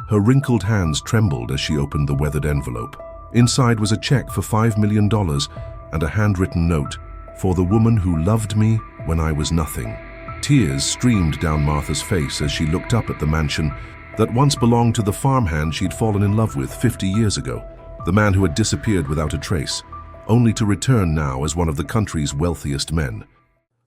Her wrinkled hands trembled as she opened the weathered envelope. Inside was a check for $5 million and a handwritten note, "For the woman who loved me when I was nothing." Tears streamed down Martha's face as she looked up at the mansion that once belonged to the farmhand she'd fallen in love with 50 years ago, the man who had disappeared without a trace, only to return now as one of the country's wealthiest men.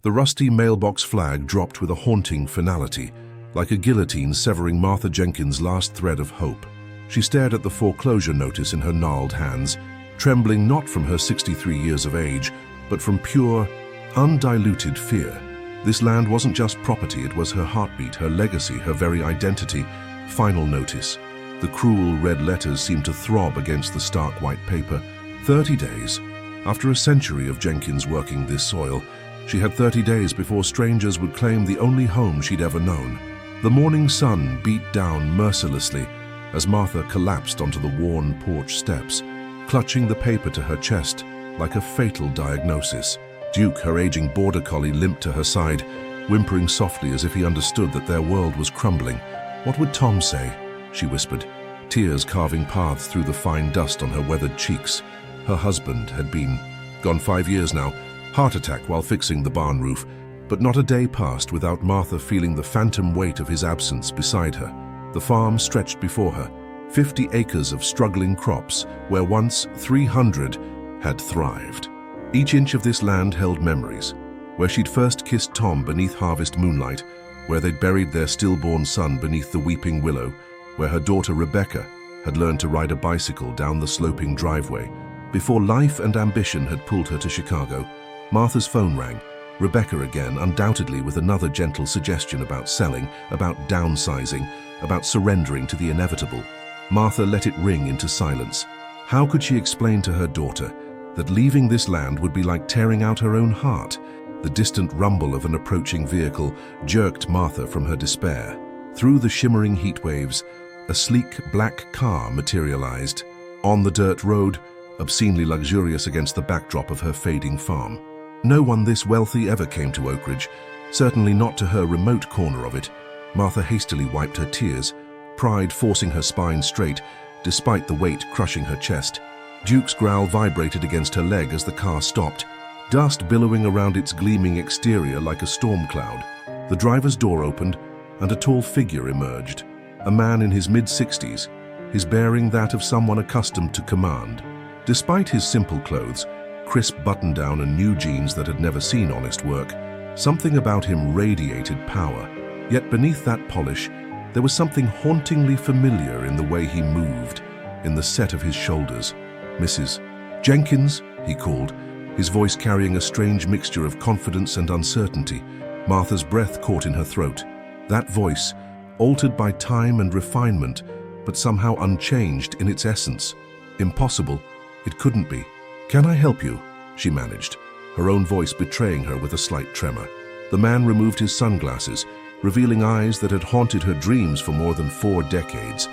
The rusty mailbox flag dropped with a haunting finality, like a guillotine severing Martha Jenkins' last thread of hope. She stared at the foreclosure notice in her gnarled hands, trembling not from her 63 years of age, but from pure, undiluted fear. This land wasn't just property, it was her heartbeat, her legacy, her very identity. Final notice. The cruel red letters seemed to throb against the stark white paper. 30 days. After a century of Jenkins working this soil, she had 30 days before strangers would claim the only home she'd ever known. The morning sun beat down mercilessly as Martha collapsed onto the worn porch steps, clutching the paper to her chest like a fatal diagnosis. Duke, her aging border collie, limped to her side, whimpering softly as if he understood that their world was crumbling. "What would Tom say?" she whispered, tears carving paths through the fine dust on her weathered cheeks. Her husband had been gone 5 years now, heart attack while fixing the barn roof, but not a day passed without Martha feeling the phantom weight of his absence beside her. The farm stretched before her, 50 acres of struggling crops where once 300 had thrived. Each inch of this land held memories, where she'd first kissed Tom beneath harvest moonlight, where they'd buried their stillborn son beneath the weeping willow, where her daughter Rebecca had learned to ride a bicycle down the sloping driveway. Before life and ambition had pulled her to Chicago, Martha's phone rang. Rebecca again, undoubtedly with another gentle suggestion about selling, about downsizing, about surrendering to the inevitable. Martha let it ring into silence. How could she explain to her daughter that leaving this land would be like tearing out her own heart? The distant rumble of an approaching vehicle jerked Martha from her despair. Through the shimmering heat waves, a sleek black car materialized. On the dirt road, obscenely luxurious against the backdrop of her fading farm. No one this wealthy ever came to Oak Ridge, certainly not to her remote corner of it. Martha hastily wiped her tears, pride forcing her spine straight, despite the weight crushing her chest. Duke's growl vibrated against her leg as the car stopped, dust billowing around its gleaming exterior like a storm cloud. The driver's door opened, and a tall figure emerged, a man in his mid-60s, his bearing that of someone accustomed to command. Despite his simple clothes, crisp button-down and new jeans that had never seen honest work, something about him radiated power. Yet beneath that polish, there was something hauntingly familiar in the way he moved, in the set of his shoulders. "Mrs. Jenkins," he called, his voice carrying a strange mixture of confidence and uncertainty. Martha's breath caught in her throat. That voice, altered by time and refinement, but somehow unchanged in its essence. Impossible. It couldn't be. "Can I help you?" she managed, her own voice betraying her with a slight tremor. The man removed his sunglasses, revealing eyes that had haunted her dreams for more than 4 decades.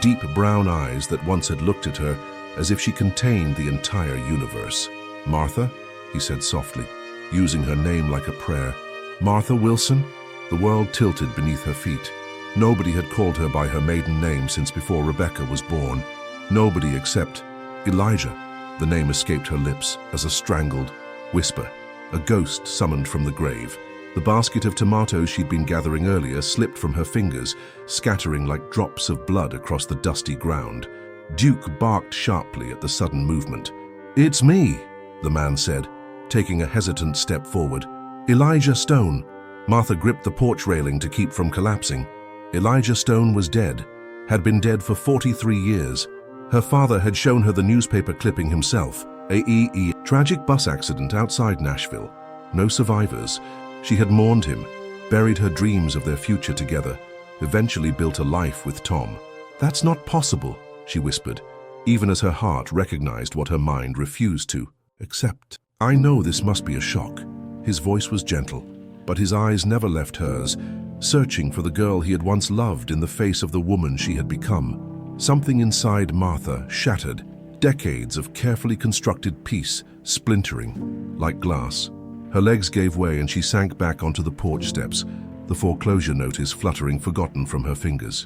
Deep brown eyes that once had looked at her as if she contained the entire universe. "Martha?" he said softly, using her name like a prayer. "Martha Wilson?" The world tilted beneath her feet. Nobody had called her by her maiden name since before Rebecca was born. Nobody except Elijah. The name escaped her lips as a strangled whisper, a ghost summoned from the grave. The basket of tomatoes she'd been gathering earlier slipped from her fingers, scattering like drops of blood across the dusty ground. Duke barked sharply at the sudden movement. "It's me," the man said, taking a hesitant step forward. "Elijah Stone." Martha gripped the porch railing to keep from collapsing. Elijah Stone was dead, had been dead for 43 years. Her father had shown her the newspaper clipping himself. A tragic bus accident outside Nashville. No survivors. She had mourned him, buried her dreams of their future together, eventually built a life with Tom. "That's not possible," she whispered, even as her heart recognized what her mind refused to accept. "I know this must be a shock." His voice was gentle, but his eyes never left hers, searching for the girl he had once loved in the face of the woman she had become. Something inside Martha shattered, decades of carefully constructed peace splintering like glass. Her legs gave way and she sank back onto the porch steps, the foreclosure notice fluttering forgotten from her fingers.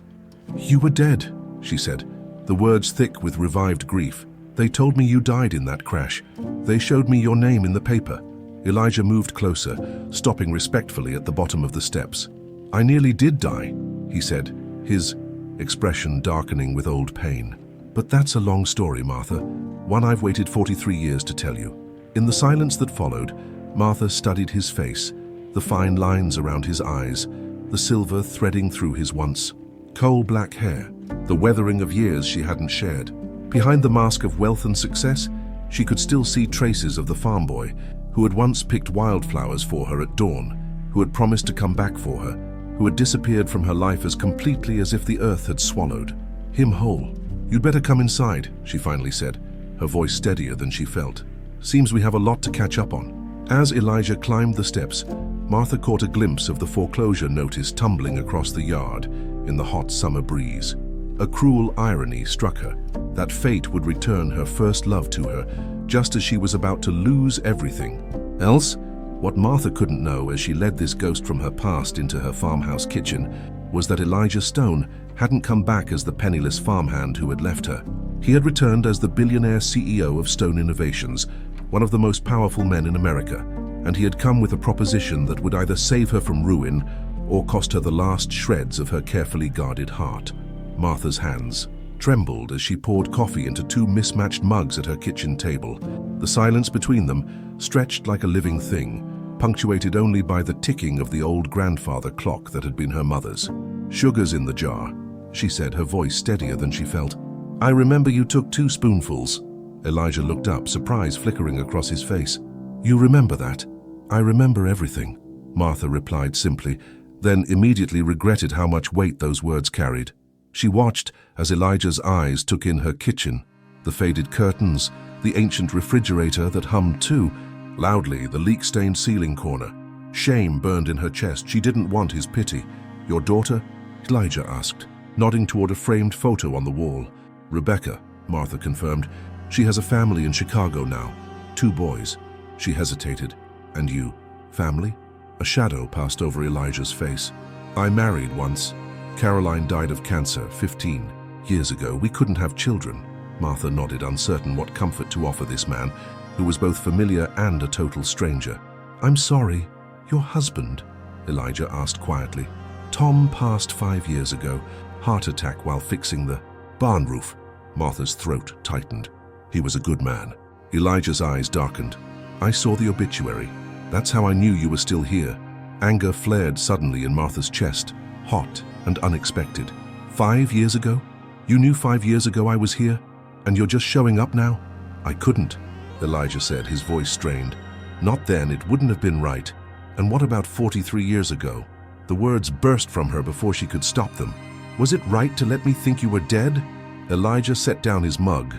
"You were dead," she said, the words thick with revived grief. They told me you died in that crash. They showed me your name in the paper. Elijah moved closer, stopping respectfully at the bottom of the steps. I nearly did die, he said, his expression darkening with old pain. But that's a long story, Martha, one I've waited 43 years to tell you. In the silence that followed, Martha studied his face, the fine lines around his eyes, the silver threading through his once coal-black hair, the weathering of years she hadn't shared. Behind the mask of wealth and success, she could still see traces of the farm boy who had once picked wildflowers for her at dawn, who had promised to come back for her, who had disappeared from her life as completely as if the earth had swallowed him whole. You'd better come inside, she finally said, her voice steadier than she felt. Seems we have a lot to catch up on. As Elijah climbed the steps, Martha caught a glimpse of the foreclosure notice tumbling across the yard in the hot summer breeze. A cruel irony struck her, that fate would return her first love to her, just as she was about to lose everything. Else, what Martha couldn't know as she led this ghost from her past into her farmhouse kitchen was that Elijah Stone hadn't come back as the penniless farmhand who had left her. He had returned as the billionaire CEO of Stone Innovations, one of the most powerful men in America, and he had come with a proposition that would either save her from ruin or cost her the last shreds of her carefully guarded heart. Martha's hands trembled as she poured coffee into two mismatched mugs at her kitchen table. The silence between them stretched like a living thing, punctuated only by the ticking of the old grandfather clock that had been her mother's. Sugar's in the jar, she said, her voice steadier than she felt. I remember you took 2 spoonfuls. Elijah looked up, surprise flickering across his face. You remember that? I remember everything, Martha replied simply, then immediately regretted how much weight those words carried. She watched as Elijah's eyes took in her kitchen, the faded curtains, the ancient refrigerator that hummed too, loudly, the leak-stained ceiling corner. Shame burned in her chest. She didn't want his pity. Your daughter? Elijah asked, nodding toward a framed photo on the wall. Rebecca, Martha confirmed. She has a family in Chicago now. 2 boys. She hesitated. And you? Family? A shadow passed over Elijah's face. I married once. Caroline died of cancer 15 years ago. We couldn't have children. Martha nodded, uncertain what comfort to offer this man, who was both familiar and a total stranger. I'm sorry. Your husband? Elijah asked quietly. Tom passed 5 years ago. Heart attack while fixing the barn roof. Martha's throat tightened. He was a good man. Elijah's eyes darkened. I saw the obituary. That's how I knew you were still here. Anger flared suddenly in Martha's chest, hot and unexpected. 5 years ago? You knew 5 years ago I was here? And you're just showing up now? I couldn't, Elijah said, his voice strained. Not then, it wouldn't have been right. And what about 43 years ago? The words burst from her before she could stop them. Was it right to let me think you were dead? Elijah set down his mug,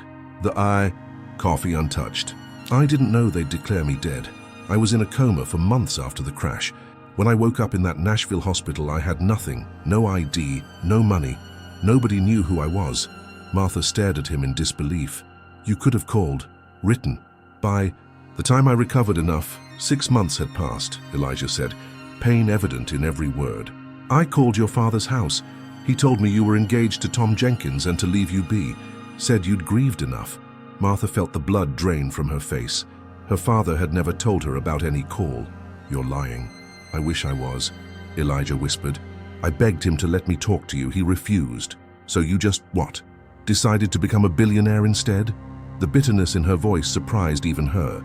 coffee untouched. I didn't know they'd declare me dead. I was in a coma for months after the crash. When I woke up in that Nashville hospital, I had nothing, no ID, no money. Nobody knew who I was. Martha stared at him in disbelief. You could have called, written. By the time I recovered enough, 6 months had passed, Elijah said, pain evident in every word. I called your father's house. He told me you were engaged to Tom Jenkins and to leave you be. Said you'd grieved enough. Martha felt the blood drain from her face. Her father had never told her about any call. You're lying. I wish I was, Elijah whispered. I begged him to let me talk to you. He refused. So you just, what? Decided to become a billionaire instead? The bitterness in her voice surprised even her.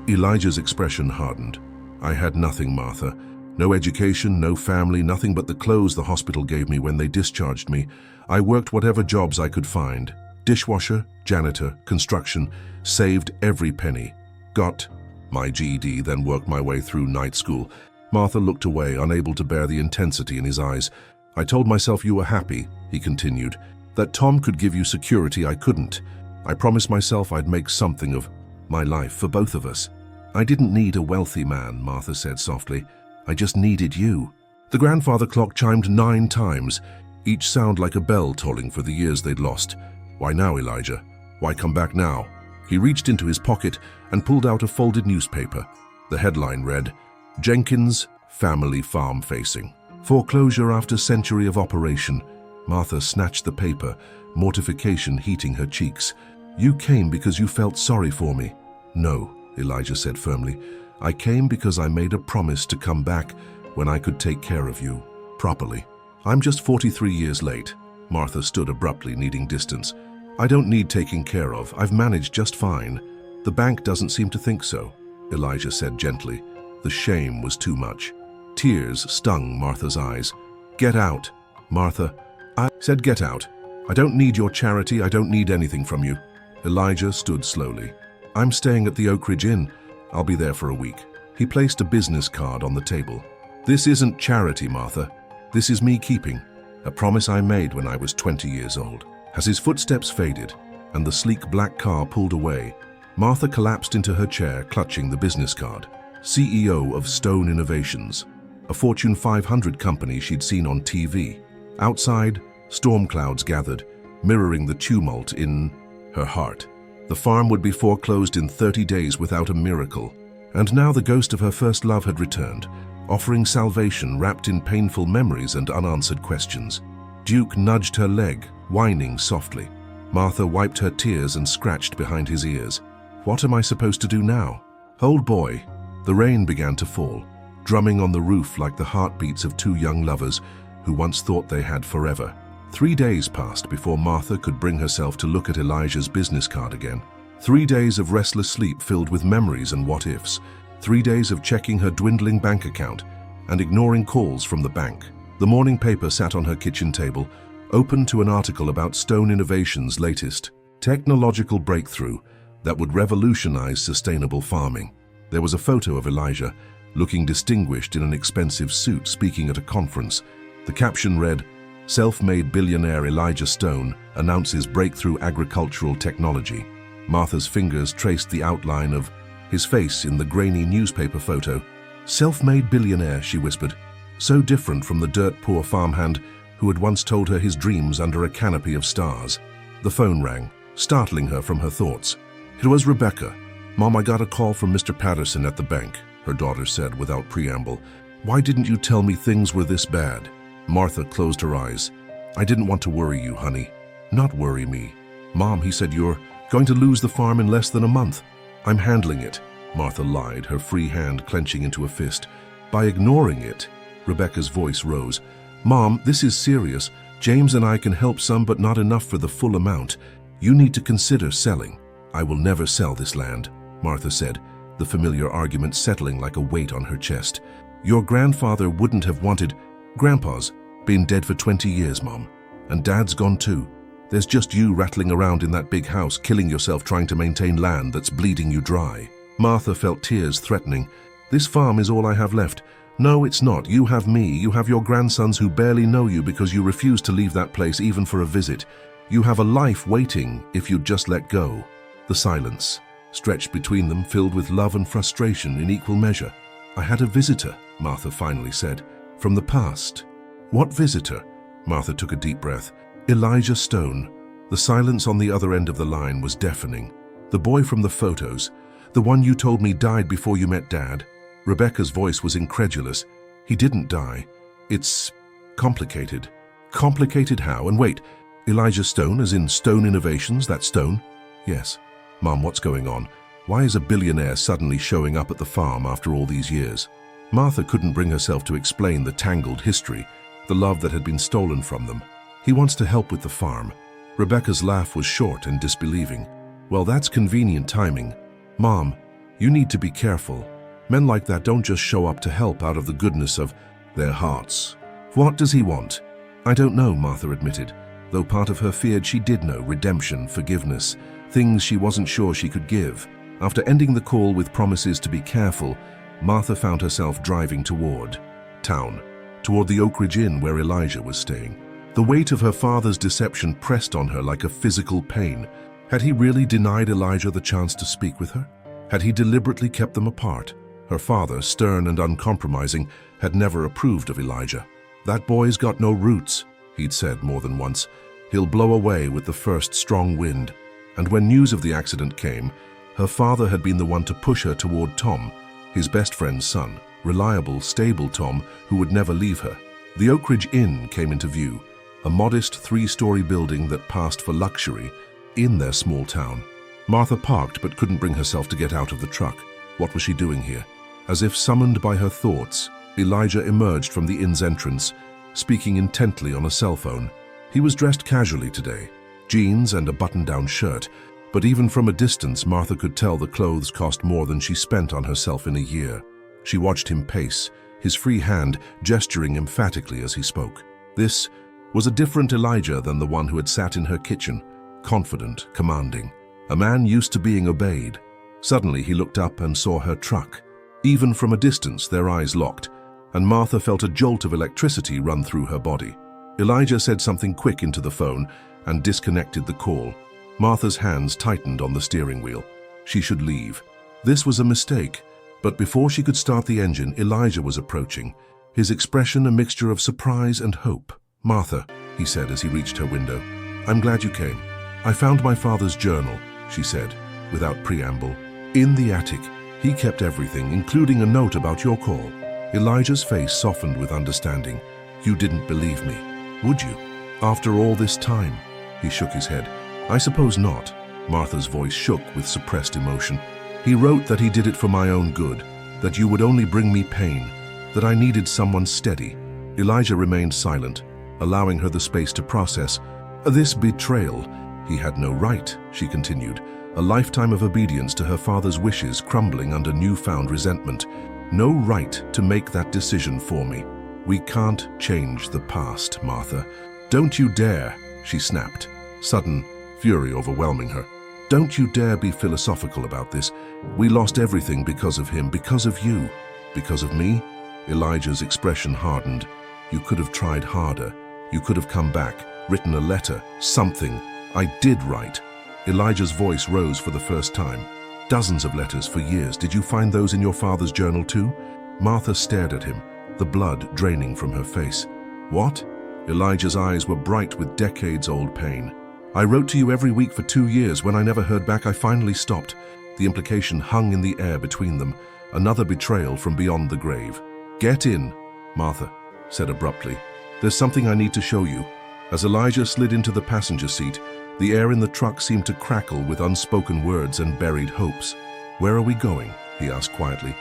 Elijah's expression hardened. I had nothing, Martha. No education, no family, nothing but the clothes the hospital gave me when they discharged me. I worked whatever jobs I could find. Dishwasher, janitor, construction, saved every penny. Got my GED, then worked my way through night school. Martha looked away, unable to bear the intensity in his eyes. I told myself you were happy, he continued, that Tom could give you security I couldn't. I promised myself I'd make something of my life for both of us. I didn't need a wealthy man, Martha said softly. I just needed you. The grandfather clock chimed 9 times, each sound like a bell tolling for the years they'd lost. Why now, Elijah? Why come back now? He reached into his pocket and pulled out a folded newspaper. The headline read, Jenkins, family farm facing. Foreclosure after century of operation. Martha snatched the paper, mortification heating her cheeks. "You came because you felt sorry for me." "No," Elijah said firmly. "I came because I made a promise to come back when I could take care of you properly." "I'm just 43 years late." Martha stood abruptly, needing distance. "I don't need taking care of. I've managed just fine." "The bank doesn't seem to think so," Elijah said gently. The shame was too much. Tears stung Martha's eyes. "Get out." "Martha," I said, "get out. I don't need your charity. I don't need anything from you." Elijah stood slowly. "I'm staying at the Oak Ridge Inn. I'll be there for a week." He placed a business card on the table. "This isn't charity, Martha. This is me keeping a promise I made when I was 20 years old." As his footsteps faded and the sleek black car pulled away, Martha collapsed into her chair, clutching the business card. CEO of Stone Innovations, a Fortune 500 company she'd seen on TV. Outside, storm clouds gathered, mirroring the tumult in her heart. The farm would be foreclosed in 30 days without a miracle. And now the ghost of her first love had returned, offering salvation wrapped in painful memories and unanswered questions. Duke nudged her leg, whining softly. Martha wiped her tears and scratched behind his ears. "What am I supposed to do now?" "Old boy." The rain began to fall, drumming on the roof like the heartbeats of two young lovers who once thought they had forever. 3 days passed before Martha could bring herself to look at Elijah's business card again. 3 days of restless sleep filled with memories and what-ifs. 3 days of checking her dwindling bank account and ignoring calls from the bank. The morning paper sat on her kitchen table, open to an article about Stone Innovations' latest technological breakthrough that would revolutionize sustainable farming. There was a photo of Elijah, looking distinguished in an expensive suit, speaking at a conference. The caption read, "Self-made billionaire Elijah Stone announces breakthrough agricultural technology." Martha's fingers traced the outline of his face in the grainy newspaper photo. "Self-made billionaire," she whispered, so different from the dirt-poor farmhand who had once told her his dreams under a canopy of stars. The phone rang, startling her from her thoughts. It was Rebecca. "Mom, I got a call from Mr. Patterson at the bank," her daughter said without preamble. "Why didn't you tell me things were this bad?" Martha closed her eyes. "I didn't want to worry you, honey." "Not worry me." "Mom," he said, "you're going to lose the farm in less than a month." "I'm handling it," Martha lied, her free hand clenching into a fist. "By ignoring it," Rebecca's voice rose. "Mom, this is serious. James and I can help some, but not enough for the full amount. You need to consider selling." "I will never sell this land," Martha said, the familiar argument settling like a weight on her chest. "Your grandfather wouldn't have wanted—" "Grandpa's been dead for 20 years, Mom. And Dad's gone too. There's just you rattling around in that big house, killing yourself trying to maintain land that's bleeding you dry." Martha felt tears threatening. "This farm is all I have left." "No, it's not. You have me. You have your grandsons who barely know you because you refuse to leave that place even for a visit. You have a life waiting if you'd just let go." The silence stretched between them, filled with love and frustration in equal measure. "I had a visitor," Martha finally said, "from the past." "What visitor?" Martha took a deep breath. "Elijah Stone." The silence on the other end of the line was deafening. "The boy from the photos, the one you told me died before you met Dad." Rebecca's voice was incredulous. "He didn't die. It's complicated." "Complicated how? And wait, Elijah Stone, as in Stone Innovations, that Stone?" "Yes." "Mom, what's going on? Why is a billionaire suddenly showing up at the farm after all these years?" Martha couldn't bring herself to explain the tangled history, the love that had been stolen from them. "He wants to help with the farm." Rebecca's laugh was short and disbelieving. "Well, that's convenient timing. Mom, you need to be careful. Men like that don't just show up to help out of the goodness of their hearts." "What does he want?" "I don't know," Martha admitted, though part of her feared she did know: redemption, forgiveness, things she wasn't sure she could give. After ending the call with promises to be careful, Martha found herself driving toward town, toward the Oak Ridge Inn where Elijah was staying. The weight of her father's deception pressed on her like a physical pain. Had he really denied Elijah the chance to speak with her? Had he deliberately kept them apart? Her father, stern and uncompromising, had never approved of Elijah. "That boy's got no roots," he'd said more than once. "He'll blow away with the first strong wind." And when news of the accident came, her father had been the one to push her toward Tom, his best friend's son, reliable, stable Tom who would never leave her. The Oak Ridge Inn came into view, a modest three-story building that passed for luxury in their small town. Martha parked but couldn't bring herself to get out of the truck. What was she doing here? As if summoned by her thoughts, Elijah emerged from the inn's entrance, speaking intently on a cell phone. He was dressed casually today, jeans and a button-down shirt, but even from a distance Martha could tell the clothes cost more than she spent on herself in a year. She watched him pace, his free hand gesturing emphatically as he spoke. This was a different Elijah than the one who had sat in her kitchen, confident, commanding, a man used to being obeyed. Suddenly he looked up and saw her truck. Even from a distance their eyes locked, and Martha felt a jolt of electricity run through her body. Elijah said something quick into the phone and disconnected the call. Martha's hands tightened on the steering wheel. She should leave. This was a mistake, but before she could start the engine, Elijah was approaching, his expression a mixture of surprise and hope. "Martha," he said as he reached her window, "I'm glad you came. I found my father's journal," she said, without preamble. "In the attic. He kept everything, including a note about your call." Elijah's face softened with understanding. "You didn't believe me, would you? After all this time?" He shook his head. "I suppose not." Martha's voice shook with suppressed emotion. "He wrote that he did it for my own good, that you would only bring me pain, that I needed someone steady." Elijah remained silent, allowing her the space to process. "This betrayal, he had no right," she continued, a lifetime of obedience to her father's wishes crumbling under newfound resentment. "No right to make that decision for me. We can't change the past, Martha." "Don't you dare," she snapped, sudden fury overwhelming her. "Don't you dare be philosophical about this. We lost everything because of him, because of you. Because of me?" Elijah's expression hardened. "You could have tried harder. You could have come back, written a letter, something. I did write." Elijah's voice rose for the first time. "Dozens of letters for years. Did you find those in your father's journal too?" Martha stared at him, the blood draining from her face. "What?" Elijah's eyes were bright with decades-old pain. "I wrote to you every week for 2 years. When I never heard back, I finally stopped." The implication hung in the air between them, another betrayal from beyond the grave. "Get in," Martha said abruptly. "There's something I need to show you." As Elijah slid into the passenger seat, the air in the truck seemed to crackle with unspoken words and buried hopes. "Where are we going?" he asked quietly.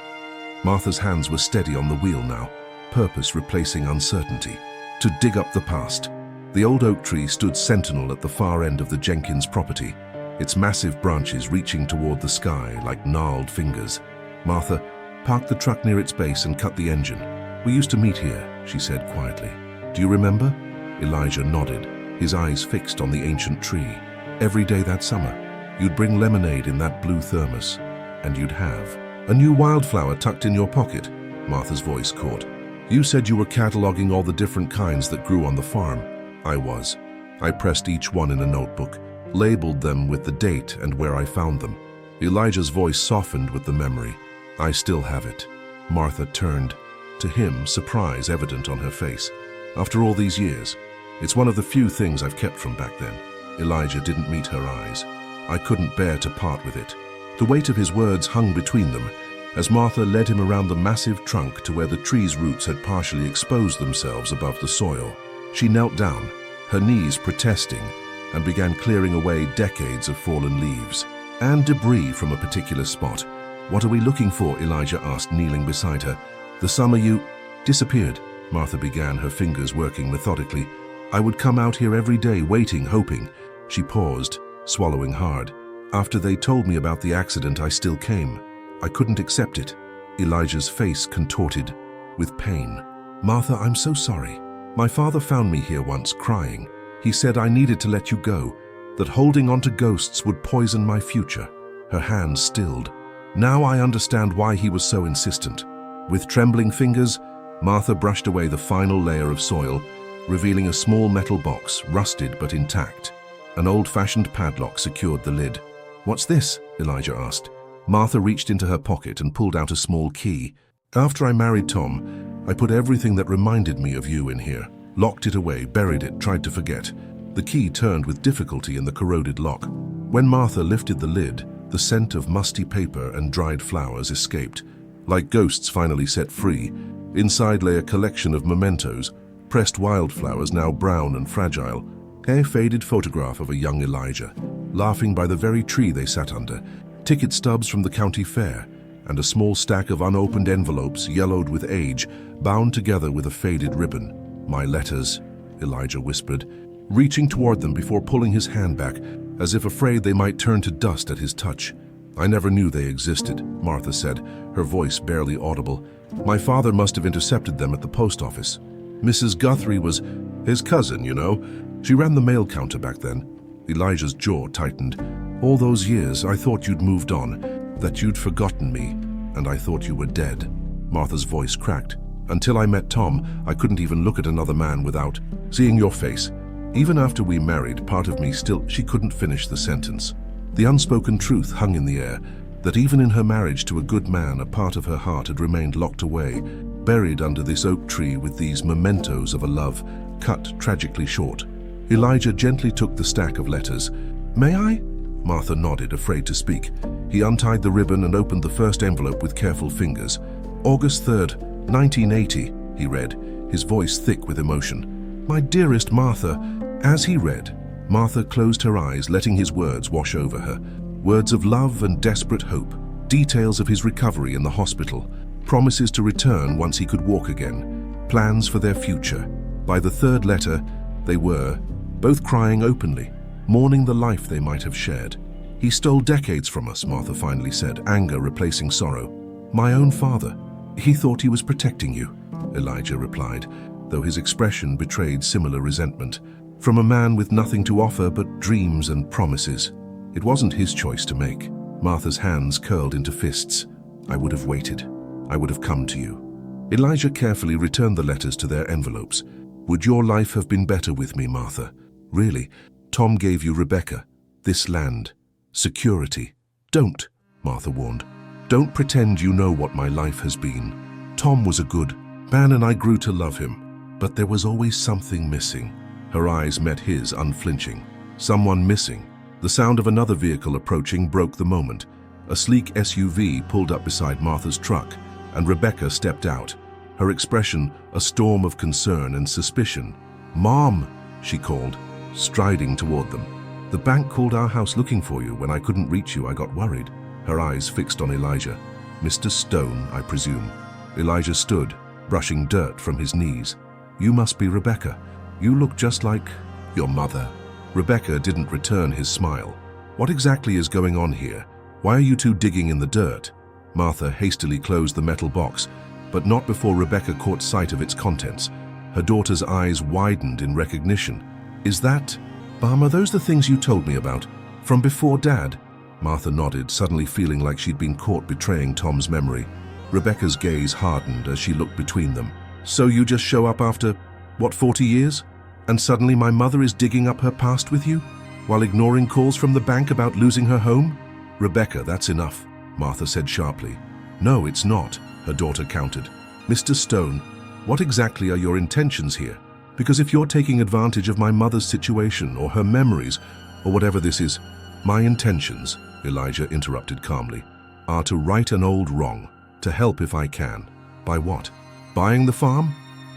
Martha's hands were steady on the wheel now, purpose replacing uncertainty. "To dig up the past." The old oak tree stood sentinel at the far end of the Jenkins property, its massive branches reaching toward the sky like gnarled fingers. Martha parked the truck near its base and cut the engine. "We used to meet here," she said quietly. "Do you remember?" Elijah nodded, his eyes fixed on the ancient tree. "Every day that summer, you'd bring lemonade in that blue thermos, and you'd have a new wildflower tucked in your pocket," Martha's voice caught. "You said you were cataloging all the different kinds that grew on the farm." "I was. I pressed each one in a notebook, labeled them with the date and where I found them." Elijah's voice softened with the memory. "I still have it." Martha turned. To him, surprise evident on her face. "After all these years? It's one of the few things I've kept from back then." Elijah didn't meet her eyes. "I couldn't bear to part with it." The weight of his words hung between them as Martha led him around the massive trunk to where the tree's roots had partially exposed themselves above the soil. She knelt down, her knees protesting, and began clearing away decades of fallen leaves and debris from a particular spot. "What are we looking for?" Elijah asked, kneeling beside her. "The summer you disappeared," Martha began, her fingers working methodically. "I would come out here every day, waiting, hoping." She paused, swallowing hard. "After they told me about the accident, I still came. I couldn't accept it." Elijah's face contorted with pain. "Martha, I'm so sorry. My father found me here once, crying. He said I needed to let you go, that holding on to ghosts would poison my future." Her hands stilled. "Now I understand why he was so insistent." With trembling fingers, Martha brushed away the final layer of soil, revealing a small metal box, rusted but intact. An old-fashioned padlock secured the lid. "What's this?" Elijah asked. Martha reached into her pocket and pulled out a small key. "After I married Tom, I put everything that reminded me of you in here. Locked it away, buried it, tried to forget." The key turned with difficulty in the corroded lock. When Martha lifted the lid, the scent of musty paper and dried flowers escaped. Like ghosts finally set free, inside lay a collection of mementos, pressed wildflowers now brown and fragile, a faded photograph of a young Elijah, laughing by the very tree they sat under, ticket stubs from the county fair, and a small stack of unopened envelopes yellowed with age, bound together with a faded ribbon. "My letters," Elijah whispered, reaching toward them before pulling his hand back, as if afraid they might turn to dust at his touch. "I never knew they existed," Martha said, her voice barely audible. "My father must have intercepted them at the post office. Mrs. Guthrie was his cousin, you know. She ran the mail counter back then." Elijah's jaw tightened. "All those years, I thought you'd moved on, that you'd forgotten me, and I thought you were dead." Martha's voice cracked. "Until I met Tom, I couldn't even look at another man without seeing your face. Even after we married, part of me still..." She couldn't finish the sentence. The unspoken truth hung in the air, that even in her marriage to a good man, a part of her heart had remained locked away, buried under this oak tree with these mementos of a love cut tragically short. Elijah gently took the stack of letters. "May I?" Martha nodded, afraid to speak. He untied the ribbon and opened the first envelope with careful fingers. "August 3rd, 1980, he read, his voice thick with emotion. "My dearest Martha." As he read, Martha closed her eyes, letting his words wash over her. Words of love and desperate hope, details of his recovery in the hospital, promises to return once he could walk again, plans for their future. By the third letter, they were both crying openly, mourning the life they might have shared. "He stole decades from us," Martha finally said, anger replacing sorrow. "My own father. He thought he was protecting you," Elijah replied, though his expression betrayed similar resentment. "From a man with nothing to offer but dreams and promises. It wasn't his choice to make." Martha's hands curled into fists. "I would have waited. I would have come to you." Elijah carefully returned the letters to their envelopes. "Would your life have been better with me, Martha? Really? Tom gave you Rebecca, this land, security. Don't," Martha warned. "Don't pretend you know what my life has been. Tom was a good man and I grew to love him, but there was always something missing." Her eyes met his, unflinching. Someone missing. The sound of another vehicle approaching broke the moment. A sleek SUV pulled up beside Martha's truck, and Rebecca stepped out, her expression a storm of concern and suspicion. "Mom," she called, striding toward them. "The bank called our house looking for you. When I couldn't reach you, I got worried." Her eyes fixed on Elijah. "Mr. Stone, I presume." Elijah stood, brushing dirt from his knees. "You must be Rebecca. You look just like your mother." Rebecca didn't return his smile. "What exactly is going on here? Why are you two digging in the dirt?" Martha hastily closed the metal box, but not before Rebecca caught sight of its contents. Her daughter's eyes widened in recognition. "Is that, Mom, are those the things you told me about? From before Dad?" Martha nodded, suddenly feeling like she'd been caught betraying Tom's memory. Rebecca's gaze hardened as she looked between them. "So you just show up after, 40 years? And suddenly my mother is digging up her past with you, while ignoring calls from the bank about losing her home?" "Rebecca, that's enough," Martha said sharply. "No, it's not," her daughter countered. "Mr. Stone, what exactly are your intentions here? Because if you're taking advantage of my mother's situation or her memories, or whatever this is..." "My intentions," Elijah interrupted calmly, "are to right an old wrong, to help if I can." "By what? Buying the farm?"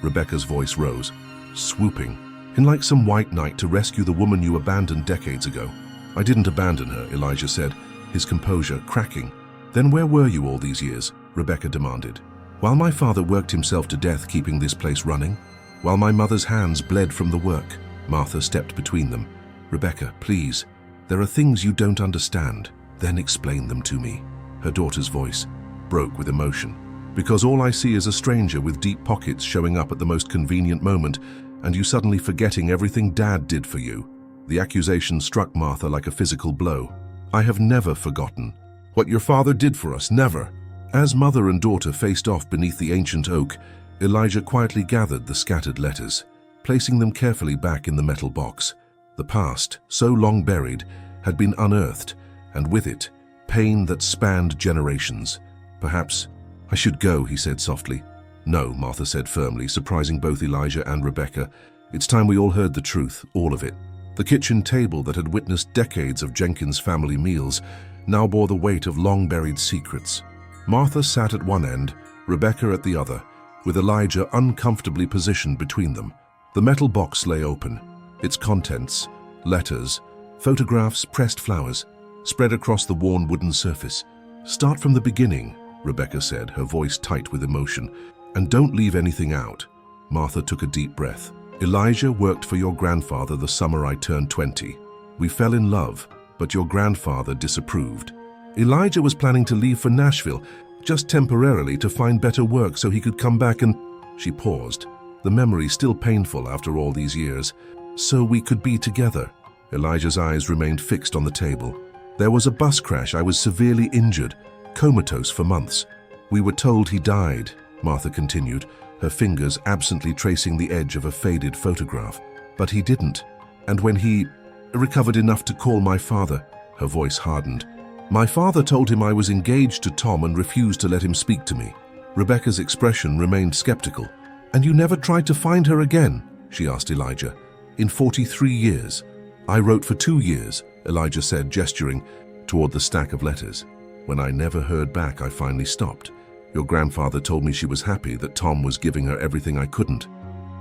Rebecca's voice rose, swooping, in like some white knight to rescue the woman you abandoned decades ago. "I didn't abandon her," Elijah said, his composure cracking. "Then where were you all these years?" Rebecca demanded. "While my father worked himself to death keeping this place running? While my mother's hands bled from the work?" Martha stepped between them. "Rebecca, please. There are things you don't understand. Then explain them to me." Her daughter's voice broke with emotion. "Because all I see is a stranger with deep pockets showing up at the most convenient moment, and you suddenly forgetting everything Dad did for you." The accusation struck Martha like a physical blow. "I have never forgotten what your father did for us, never." As mother and daughter faced off beneath the ancient oak, Elijah quietly gathered the scattered letters, placing them carefully back in the metal box. The past, so long buried, had been unearthed, and with it, pain that spanned generations. "Perhaps I should go," he said softly. "No," Martha said firmly, surprising both Elijah and Rebecca. "It's time we all heard the truth, all of it." The kitchen table that had witnessed decades of Jenkins' family meals now bore the weight of long-buried secrets. Martha sat at one end, Rebecca at the other, with Elijah uncomfortably positioned between them. The metal box lay open, its contents, letters, photographs, pressed flowers, spread across the worn wooden surface. "Start from the beginning," Rebecca said, her voice tight with emotion, "and don't leave anything out." Martha took a deep breath. "Elijah worked for your grandfather the summer I turned 20. We fell in love, but your grandfather disapproved. Elijah was planning to leave for Nashville, just temporarily to find better work so he could come back and—" She paused, the memory still painful after all these years. "So we could be together." Elijah's eyes remained fixed on the table. "There was a bus crash. I was severely injured, comatose for months. We were told he died," Martha continued, her fingers absently tracing the edge of a faded photograph. "But he didn't. And when he recovered enough to call my father," her voice hardened, "my father told him I was engaged to Tom and refused to let him speak to me." Rebecca's expression remained skeptical. "And you never tried to find her again?" she asked Elijah. "In 43 years. I wrote for 2 years," Elijah said, gesturing toward the stack of letters. "When I never heard back, I finally stopped. Your grandfather told me she was happy, that Tom was giving her everything I couldn't."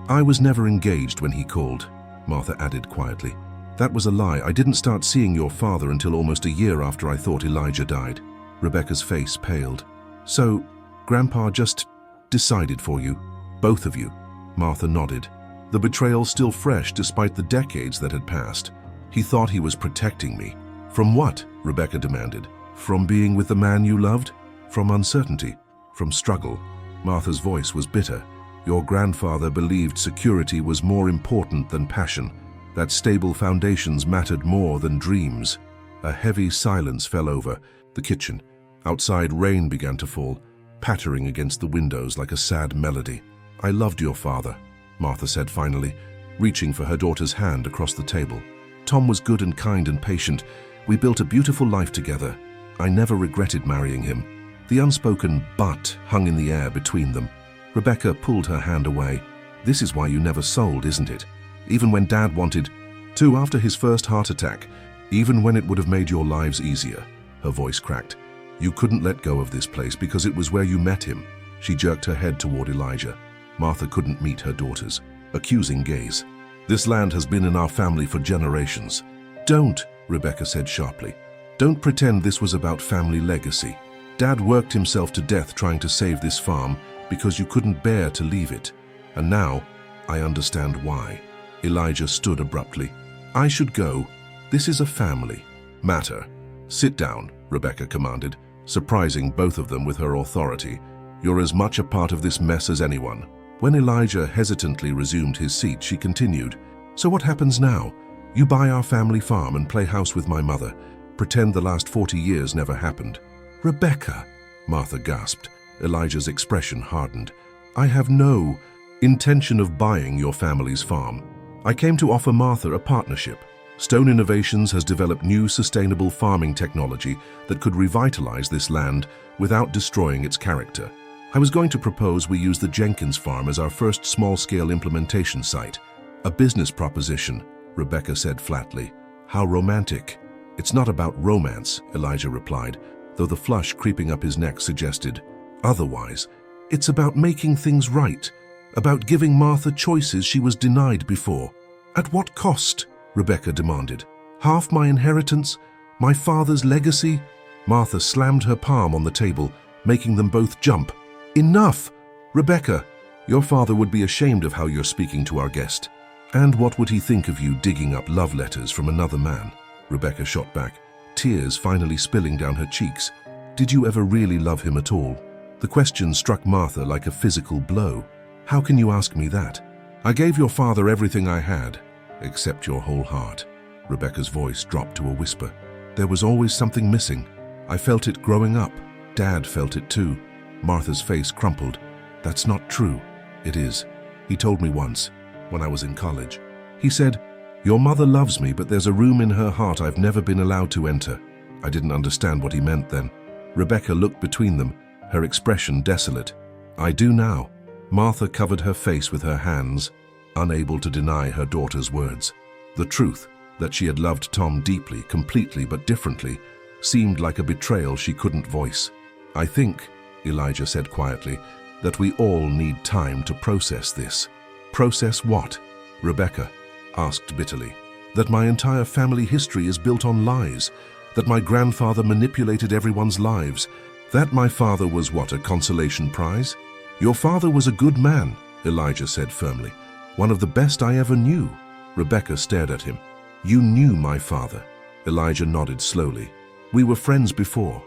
"I was never engaged when he called," Martha added quietly. "That was a lie. I didn't start seeing your father until almost a year after I thought Elijah died." Rebecca's face paled. "So, Grandpa just decided for you? Both of you?" Martha nodded, the betrayal still fresh despite the decades that had passed. "He thought he was protecting me." "From what?" Rebecca demanded. "From being with the man you loved? From uncertainty? From struggle?" Martha's voice was bitter. "Your grandfather believed security was more important than passion, that stable foundations mattered more than dreams." A heavy silence fell over the kitchen. Outside, rain began to fall, pattering against the windows like a sad melody. "I loved your father," Martha said finally, reaching for her daughter's hand across the table. "Tom was good and kind and patient. We built a beautiful life together. I never regretted marrying him." The unspoken "but" hung in the air between them. Rebecca pulled her hand away. "This is why you never sold, isn't it? Even when Dad wanted to, after his first heart attack, even when it would have made your lives easier." Her voice cracked. "You couldn't let go of this place because it was where you met him." She jerked her head toward Elijah. Martha couldn't meet her daughter's accusing gaze. "This land has been in our family for generations." "Don't," Rebecca said sharply. "Don't pretend this was about family legacy. Dad worked himself to death trying to save this farm because you couldn't bear to leave it. And now, I understand why." Elijah stood abruptly. "I should go. This is a family matter." "Sit down," Rebecca commanded, surprising both of them with her authority. "You're as much a part of this mess as anyone." When Elijah hesitantly resumed his seat, she continued, "So what happens now? You buy our family farm and play house with my mother, pretend the last 40 years never happened." "Rebecca," Martha gasped. Elijah's expression hardened. "I have no intention of buying your family's farm. I came to offer Martha a partnership. Stone Innovations has developed new sustainable farming technology that could revitalize this land without destroying its character. I was going to propose we use the Jenkins farm as our first small-scale implementation site." "A business proposition," Rebecca said flatly. "How romantic." "It's not about romance," Elijah replied, though the flush creeping up his neck suggested otherwise. "It's about making things right, about giving Martha choices she was denied before." "At what cost?" Rebecca demanded. "Half my inheritance? My father's legacy?" Martha slammed her palm on the table, making them both jump. "Enough! Rebecca, your father would be ashamed of how you're speaking to our guest. And what would he think of you digging up love letters from another man?" Rebecca shot back, tears finally spilling down her cheeks. "Did you ever really love him at all?" The question struck Martha like a physical blow. "How can you ask me that? I gave your father everything I had, except your whole heart." Rebecca's voice dropped to a whisper. "There was always something missing. I felt it growing up. Dad felt it too." Martha's face crumpled. "That's not true." "It is. He told me once, when I was in college. He said, 'Your mother loves me, but there's a room in her heart I've never been allowed to enter.'" I didn't understand what he meant then. Rebecca looked between them, her expression desolate. "I do now." Martha covered her face with her hands, unable to deny her daughter's words. The truth, that she had loved Tom deeply, completely but differently, seemed like a betrayal she couldn't voice. "I think," Elijah said quietly, "that we all need time to process this." "Process what?" Rebecca asked bitterly. That my entire family history is built on lies, that my grandfather manipulated everyone's lives, that my father was what, a consolation prize? Your father was a good man, Elijah said firmly. One of the best I ever knew. Rebecca stared at him. You knew my father. Elijah nodded slowly. We were friends before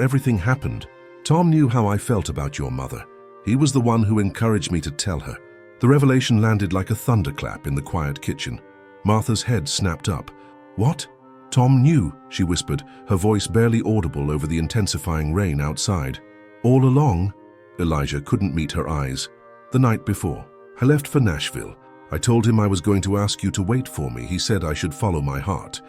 everything happened. Tom knew how I felt about your mother. He was the one who encouraged me to tell her. The revelation landed like a thunderclap in the quiet kitchen. Martha's head snapped up. What? Tom knew, she whispered, her voice barely audible over the intensifying rain outside. All along? Elijah couldn't meet her eyes. The night before. I left for Nashville. I told him I was going to ask you to wait for me. He said I should follow my heart.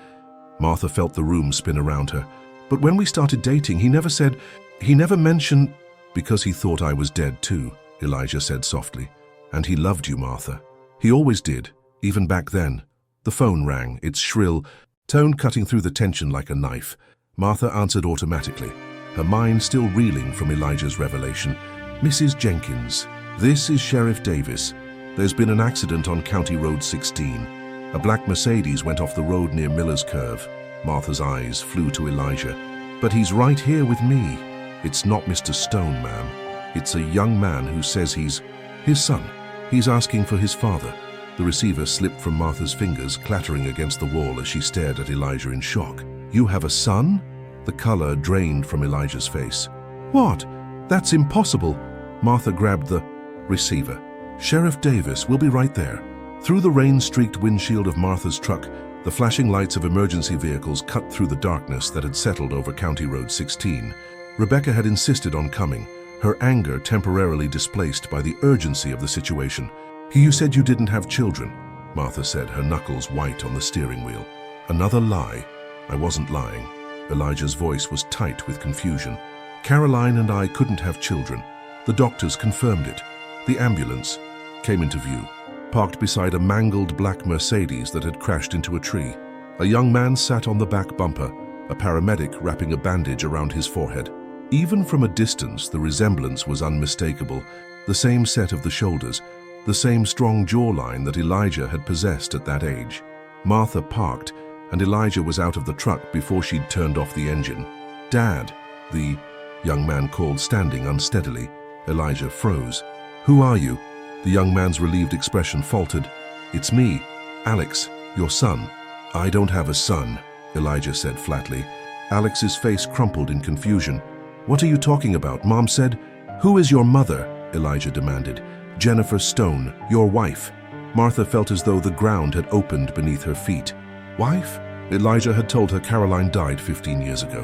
Martha felt the room spin around her. But when we started dating, he never mentioned... Because he thought I was dead too, Elijah said softly. And he loved you, Martha. He always did, even back then. The phone rang, its shrill tone cutting through the tension like a knife. Martha answered automatically, her mind still reeling from Elijah's revelation. Mrs. Jenkins, this is Sheriff Davis. There's been an accident on County Road 16. A black Mercedes went off the road near Miller's Curve. Martha's eyes flew to Elijah. But he's right here with me. It's not Mr. Stone, ma'am. It's a young man who says he's his son. He's asking for his father. The receiver slipped from Martha's fingers, clattering against the wall as she stared at Elijah in shock. You have a son? The color drained from Elijah's face. What? That's impossible. Martha grabbed the receiver. Sheriff Davis will be right there. Through the rain-streaked windshield of Martha's truck, the flashing lights of emergency vehicles cut through the darkness that had settled over County Road 16. Rebecca had insisted on coming, her anger temporarily displaced by the urgency of the situation. You said you didn't have children, Martha said, her knuckles white on the steering wheel. Another lie. I wasn't lying. Elijah's voice was tight with confusion. Caroline and I couldn't have children. The doctors confirmed it. The ambulance came into view, parked beside a mangled black Mercedes that had crashed into a tree. A young man sat on the back bumper, a paramedic wrapping a bandage around his forehead. Even from a distance, the resemblance was unmistakable. The same set of the shoulders, the same strong jawline that Elijah had possessed at that age. Martha parked, and Elijah was out of the truck before she'd turned off the engine. Dad, the young man called, standing unsteadily. Elijah froze. Who are you? The young man's relieved expression faltered. It's me, Alex, your son. I don't have a son, Elijah said flatly. Alex's face crumpled in confusion. What are you talking about? Mom said. Who is your mother? Elijah demanded. Jennifer Stone, your wife. Martha felt as though the ground had opened beneath her feet. Wife? Elijah had told her Caroline died 15 years ago.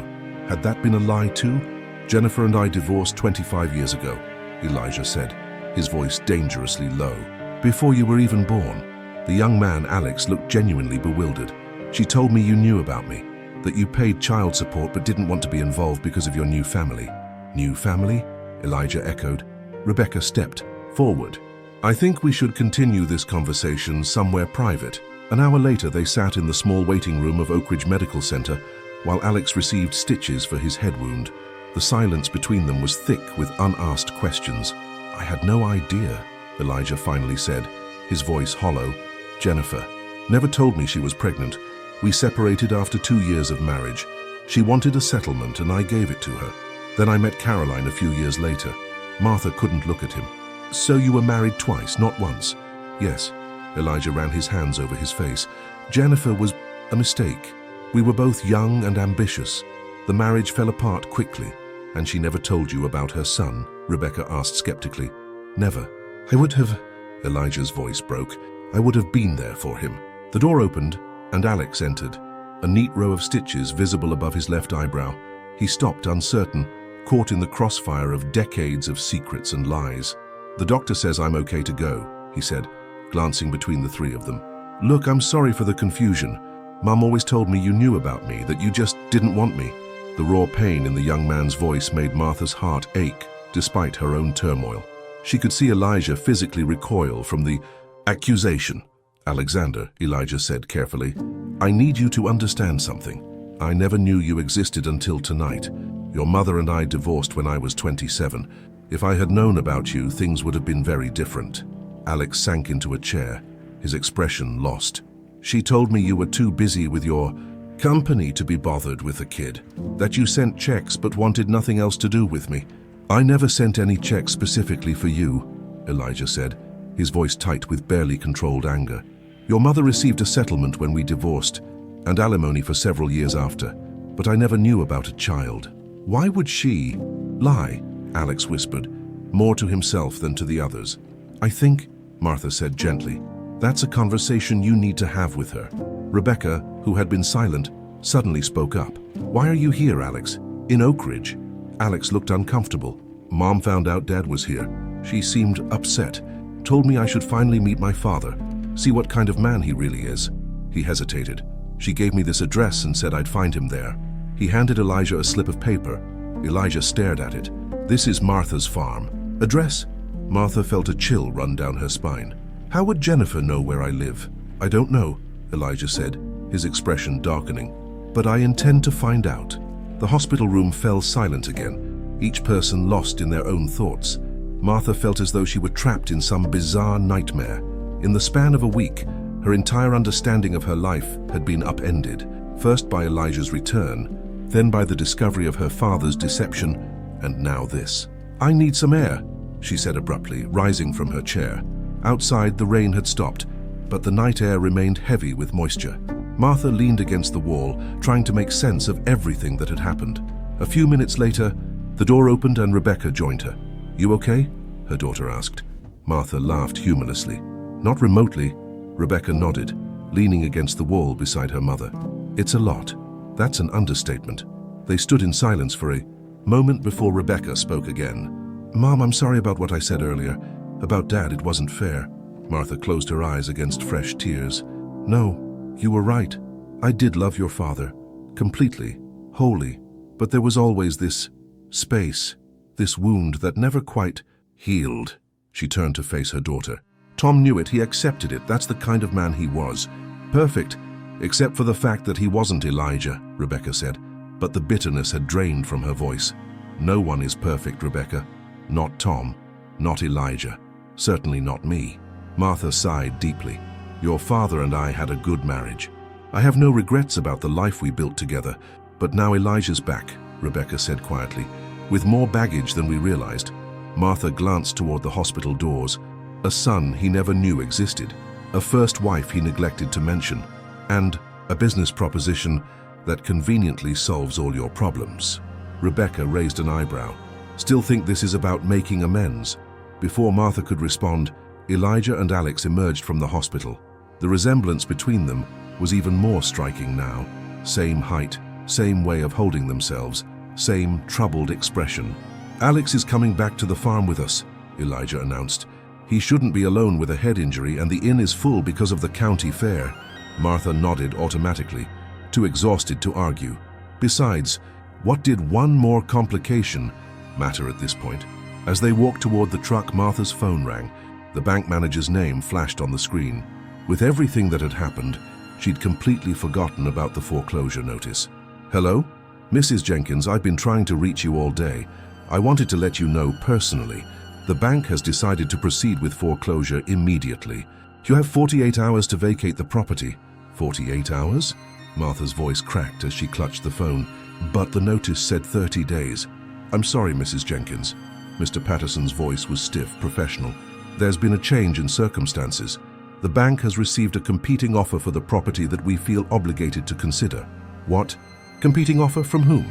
Had that been a lie too? Jennifer and I divorced 25 years ago, Elijah said, his voice dangerously low. Before you were even born. The young man, Alex, looked genuinely bewildered. She told me you knew about me, that you paid child support but didn't want to be involved because of your new family. New family? Elijah echoed. Rebecca stepped forward. I think we should continue this conversation somewhere private. An hour later, they sat in the small waiting room of Oak Ridge Medical Center while Alex received stitches for his head wound. The silence between them was thick with unasked questions. I had no idea, Elijah finally said, his voice hollow. Jennifer never told me she was pregnant. We separated after 2 years of marriage. She wanted a settlement and I gave it to her. Then I met Caroline a few years later. Martha couldn't look at him. So you were married twice, not once? Yes. Elijah ran his hands over his face. Jennifer was a mistake. We were both young and ambitious. The marriage fell apart quickly. And she never told you about her son? Rebecca asked skeptically. Never. I would have... Elijah's voice broke. I would have been there for him. The door opened and Alex entered, a neat row of stitches visible above his left eyebrow. He stopped, uncertain, caught in the crossfire of decades of secrets and lies. The doctor says I'm okay to go, he said, glancing between the three of them. Look, I'm sorry for the confusion. Mum always told me you knew about me, that you just didn't want me. The raw pain in the young man's voice made Martha's heart ache, despite her own turmoil. She could see Elijah physically recoil from the accusation. Alexander, Elijah said carefully, I need you to understand something. I never knew you existed until tonight. Your mother and I divorced when I was 27. If I had known about you, things would have been very different. Alex sank into a chair. his expression lost. "She told me you were too busy with your company to be bothered with a kid, that you sent checks but wanted nothing else to do with me." "I never sent any checks specifically for you," Elijah said, his voice tight with barely controlled anger. "Your mother received a settlement when we divorced, and alimony for several years after, but I never knew about a child." "Why would she lie?" Alex whispered, more to himself than to the others. "I think," Martha said gently, "that's a conversation you need to have with her." Rebecca, who had been silent, suddenly spoke up. "Why are you here, Alex? In Oak Ridge?" Alex looked uncomfortable. "Mom found out Dad was here. She seemed upset. Told me I should finally meet my father, see what kind of man he really is." He hesitated. "She gave me this address and said I'd find him there." He handed Elijah a slip of paper. Elijah stared at it. "This is Martha's farm." "Address?" Martha felt a chill run down her spine. "How would Jennifer know where I live?" "I don't know," Elijah said, his expression darkening. "But I intend to find out." The hospital room fell silent again, each person lost in their own thoughts. Martha felt as though she were trapped in some bizarre nightmare. In the span of a week, her entire understanding of her life had been upended, first by Elijah's return, then by the discovery of her father's deception, and now this. "I need some air," she said abruptly, rising from her chair. Outside, the rain had stopped, but the night air remained heavy with moisture. Martha leaned against the wall, trying to make sense of everything that had happened. A few minutes later, the door opened and Rebecca joined her. "You okay?" her daughter asked. Martha laughed humorously. "Not remotely," Rebecca nodded, leaning against the wall beside her mother. "It's a lot." That's an understatement. They stood in silence for a moment before Rebecca spoke again. "Mom, I'm sorry about what I said earlier. About Dad, it wasn't fair." Martha closed her eyes against fresh tears. "No, you were right. I did love your father. Completely. Wholly. But there was always this space, this wound that never quite healed." She turned to face her daughter. "Tom knew it. He accepted it. That's the kind of man he was. Perfect, except for the fact that he wasn't Elijah," Rebecca said. But the bitterness had drained from her voice. "No one is perfect, Rebecca. Not Tom. Not Elijah. Certainly not me." Martha sighed deeply. "Your father and I had a good marriage. I have no regrets about the life we built together. But now Elijah's back," Rebecca said quietly, "with more baggage than we realized." Martha glanced toward the hospital doors. A son he never knew existed, a first wife he neglected to mention, and a business proposition that conveniently solves all your problems. Rebecca raised an eyebrow. "Still think this is about making amends?" Before Martha could respond, Elijah and Alex emerged from the hospital. The resemblance between them was even more striking now. Same height, same way of holding themselves, same troubled expression. "Alex is coming back to the farm with us," Elijah announced. "He shouldn't be alone with a head injury, and the inn is full because of the county fair." Martha nodded automatically, too exhausted to argue. Besides, what did one more complication matter at this point? As they walked toward the truck, Martha's phone rang. The bank manager's name flashed on the screen. With everything that had happened, she'd completely forgotten about the foreclosure notice. "Hello? Mrs. Jenkins, I've been trying to reach you all day. I wanted to let you know personally. The bank has decided to proceed with foreclosure immediately. You have 48 hours to vacate the property." 48 hours? Martha's voice cracked as she clutched the phone. "But the notice said 30 days. "I'm sorry, Mrs. Jenkins." Mr. Patterson's voice was stiff, professional. "There's been a change in circumstances. The bank has received a competing offer for the property that we feel obligated to consider." "What? Competing offer from whom?"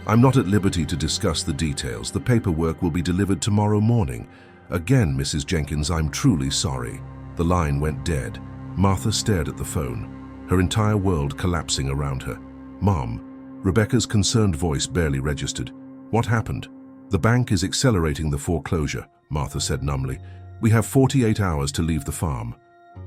"I'm not at liberty to discuss the details. The paperwork will be delivered tomorrow morning." "Again, Mrs. Jenkins, I'm truly sorry." The line went dead. Martha stared at the phone, her entire world collapsing around her. "Mom," Rebecca's concerned voice barely registered. "What happened?" "The bank is accelerating the foreclosure," Martha said numbly. "We have 48 hours to leave the farm."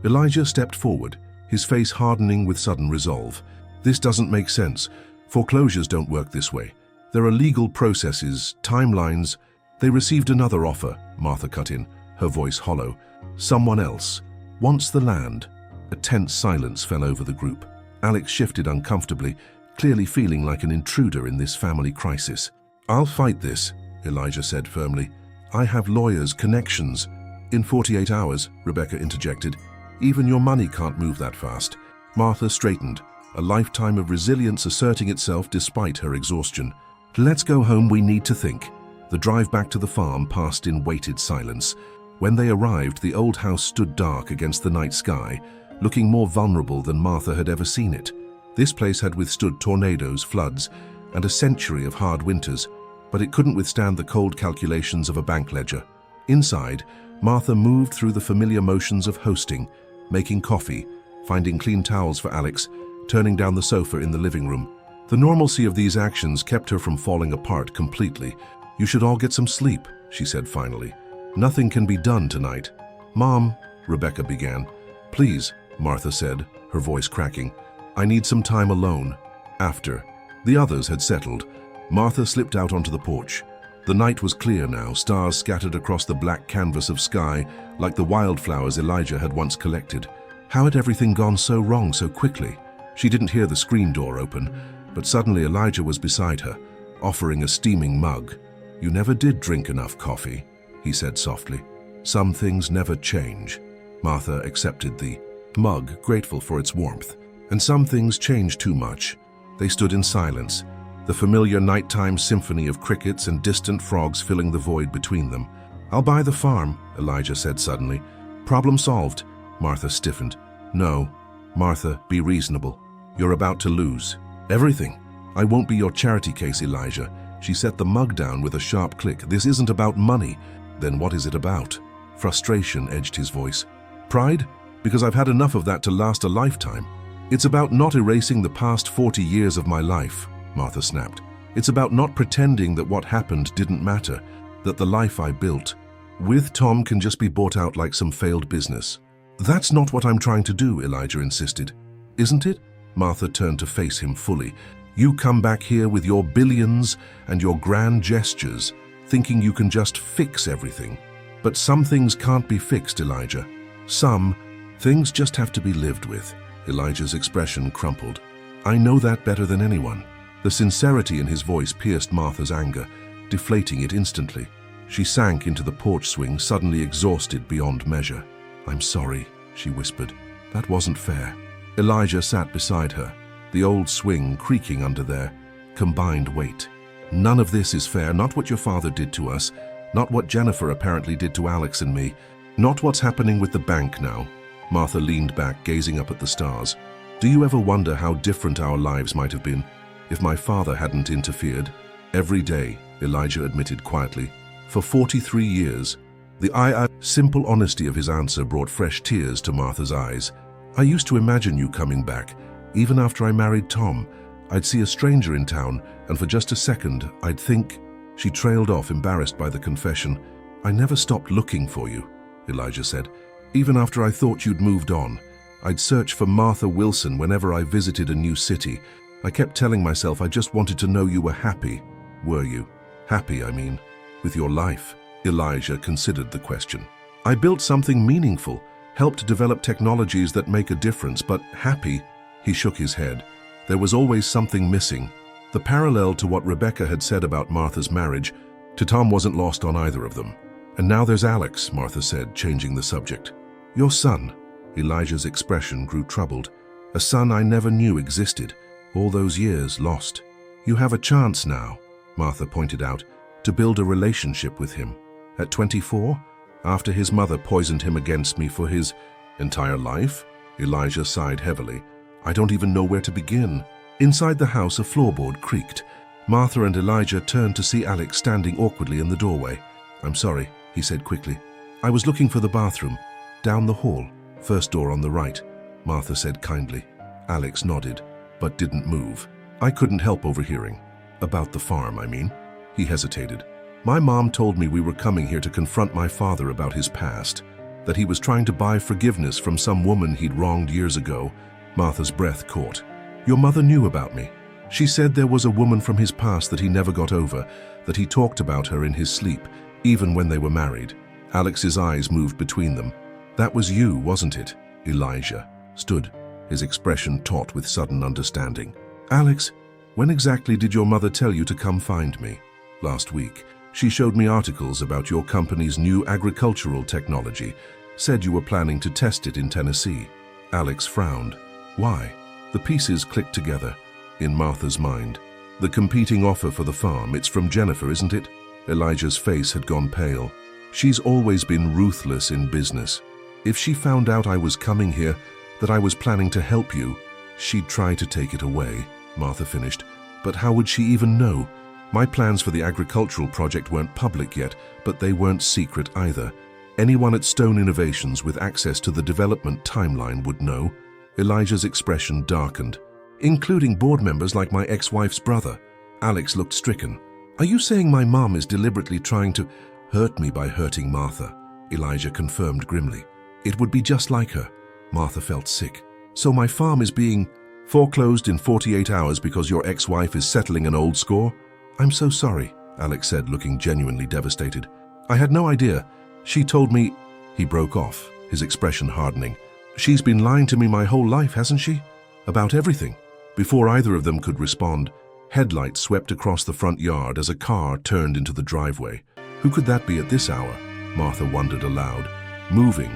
Elijah stepped forward, his face hardening with sudden resolve. "This doesn't make sense. Foreclosures don't work this way. There are legal processes, timelines." "They received another offer," Martha cut in, her voice hollow. "Someone else wants the land." A tense silence fell over the group. Alex shifted uncomfortably, clearly feeling like an intruder in this family crisis. "I'll fight this," Elijah said firmly. "I have lawyers, connections." "In 48 hours," Rebecca interjected. Even your money can't move that fast. Martha straightened, a lifetime of resilience asserting itself despite her exhaustion. Let's go home, we need to think. The drive back to the farm passed in weighted silence. When they arrived, the old house stood dark against the night sky, looking more vulnerable than Martha had ever seen it. This place had withstood tornadoes, floods, and a century of hard winters, but it couldn't withstand the cold calculations of a bank ledger. Inside, Martha moved through the familiar motions of hosting, making coffee, finding clean towels for Alex, turning down the sofa in the living room. The normalcy of these actions kept her from falling apart completely. "You should all get some sleep," she said finally. "Nothing can be done tonight." "Mom," Rebecca began. "Please," Martha said, her voice cracking. "I need some time alone." After the others had settled, Martha slipped out onto the porch. The night was clear now, stars scattered across the black canvas of sky like the wildflowers Elijah had once collected. How had everything gone so wrong so quickly? She didn't hear the screen door open, but suddenly Elijah was beside her, offering a steaming mug. "You never did drink enough coffee," he said softly. "Some things never change." Martha accepted the mug, grateful for its warmth. And some things change too much. They stood in silence, the familiar nighttime symphony of crickets and distant frogs filling the void between them. "I'll buy the farm," Elijah said suddenly. "Problem solved." Martha stiffened. "No, Martha, be reasonable. You're about to lose everything." "I won't be your charity case, Elijah." She set the mug down with a sharp click. "This isn't about money." "Then what is it about?" Frustration edged his voice. "Pride? Because I've had enough of that to last a lifetime." "It's about not erasing the past 40 years of my life," Martha snapped. "It's about not pretending that what happened didn't matter, that the life I built with Tom can just be bought out like some failed business." "That's not what I'm trying to do," Elijah insisted. "Isn't it?" Martha turned to face him fully. "You come back here with your billions and your grand gestures, thinking you can just fix everything. But some things can't be fixed, Elijah. Some things just have to be lived with." Elijah's expression crumpled. "I know that better than anyone." The sincerity in his voice pierced Martha's anger, deflating it instantly. She sank into the porch swing, suddenly exhausted beyond measure. "I'm sorry," she whispered. "That wasn't fair." Elijah sat beside her, the old swing creaking under their combined weight. "None of this is fair, not what your father did to us, not what Jennifer apparently did to Alex and me, not what's happening with the bank now." Martha leaned back, gazing up at the stars. "Do you ever wonder how different our lives might have been if my father hadn't interfered?" "Every day," Elijah admitted quietly. "For 43 years. The simple honesty of his answer brought fresh tears to Martha's eyes. "I used to imagine you coming back. Even after I married Tom, I'd see a stranger in town, and for just a second, I'd think..." She trailed off, embarrassed by the confession. "I never stopped looking for you," Elijah said. "Even after I thought you'd moved on, I'd search for Martha Wilson whenever I visited a new city. I kept telling myself I just wanted to know you were happy." "Were you? Happy, I mean, with your life?" Elijah considered the question. "I built something meaningful, helped develop technologies that make a difference, but happy?" He shook his head. There was always something missing. The parallel to what Rebecca had said about Martha's marriage to Tom wasn't lost on either of them. "And now there's Alex," Martha said, changing the subject. "Your son." Elijah's expression grew troubled. "A son I never knew existed. All those years lost. You have a chance now," Martha pointed out, "to build a relationship with him. At 24, after his mother poisoned him against me for his entire life?" Elijah sighed heavily. "I don't even know where to begin." Inside the house, a floorboard creaked. Martha and Elijah turned to see Alex standing awkwardly in the doorway. "I'm sorry," he said quickly. "I was looking for the bathroom. Down the hall, first door on the right," Martha said kindly. Alex nodded, but didn't move. "I couldn't help overhearing. About the farm, I mean." He hesitated. "My mom told me we were coming here to confront my father about his past, that he was trying to buy forgiveness from some woman he'd wronged years ago." Martha's breath caught. "Your mother knew about me. She said there was a woman from his past that he never got over, that he talked about her in his sleep, even when they were married." Alex's eyes moved between them. "That was you, wasn't it?" Elijah stood, his expression taut with sudden understanding. "Alex, when exactly did your mother tell you to come find me?" "Last week. She showed me articles about your company's new agricultural technology. Said you were planning to test it in Tennessee. Alex frowned. Why? The pieces clicked together in Martha's mind. The competing offer for the farm, it's from Jennifer, isn't it? Elijah's face had gone pale. She's always been ruthless in business. If she found out I was coming here, that I was planning to help you, she'd try to take it away, Martha finished. But how would she even know? My plans for the agricultural project weren't public yet, but they weren't secret either. Anyone at Stone Innovations with access to the development timeline would know. Elijah's expression darkened. Including board members like my ex-wife's brother. Alex looked stricken. Are you saying my mom is deliberately trying to hurt me by hurting Martha? Elijah confirmed grimly. It would be just like her. Martha felt sick. So my farm is being foreclosed in 48 hours because your ex-wife is settling an old score? I'm so sorry, Alex said, looking genuinely devastated. I had no idea. She told me... He broke off, his expression hardening. She's been lying to me my whole life, hasn't she? About everything. Before either of them could respond, headlights swept across the front yard as a car turned into the driveway. Who could that be at this hour? Martha wondered aloud. Moving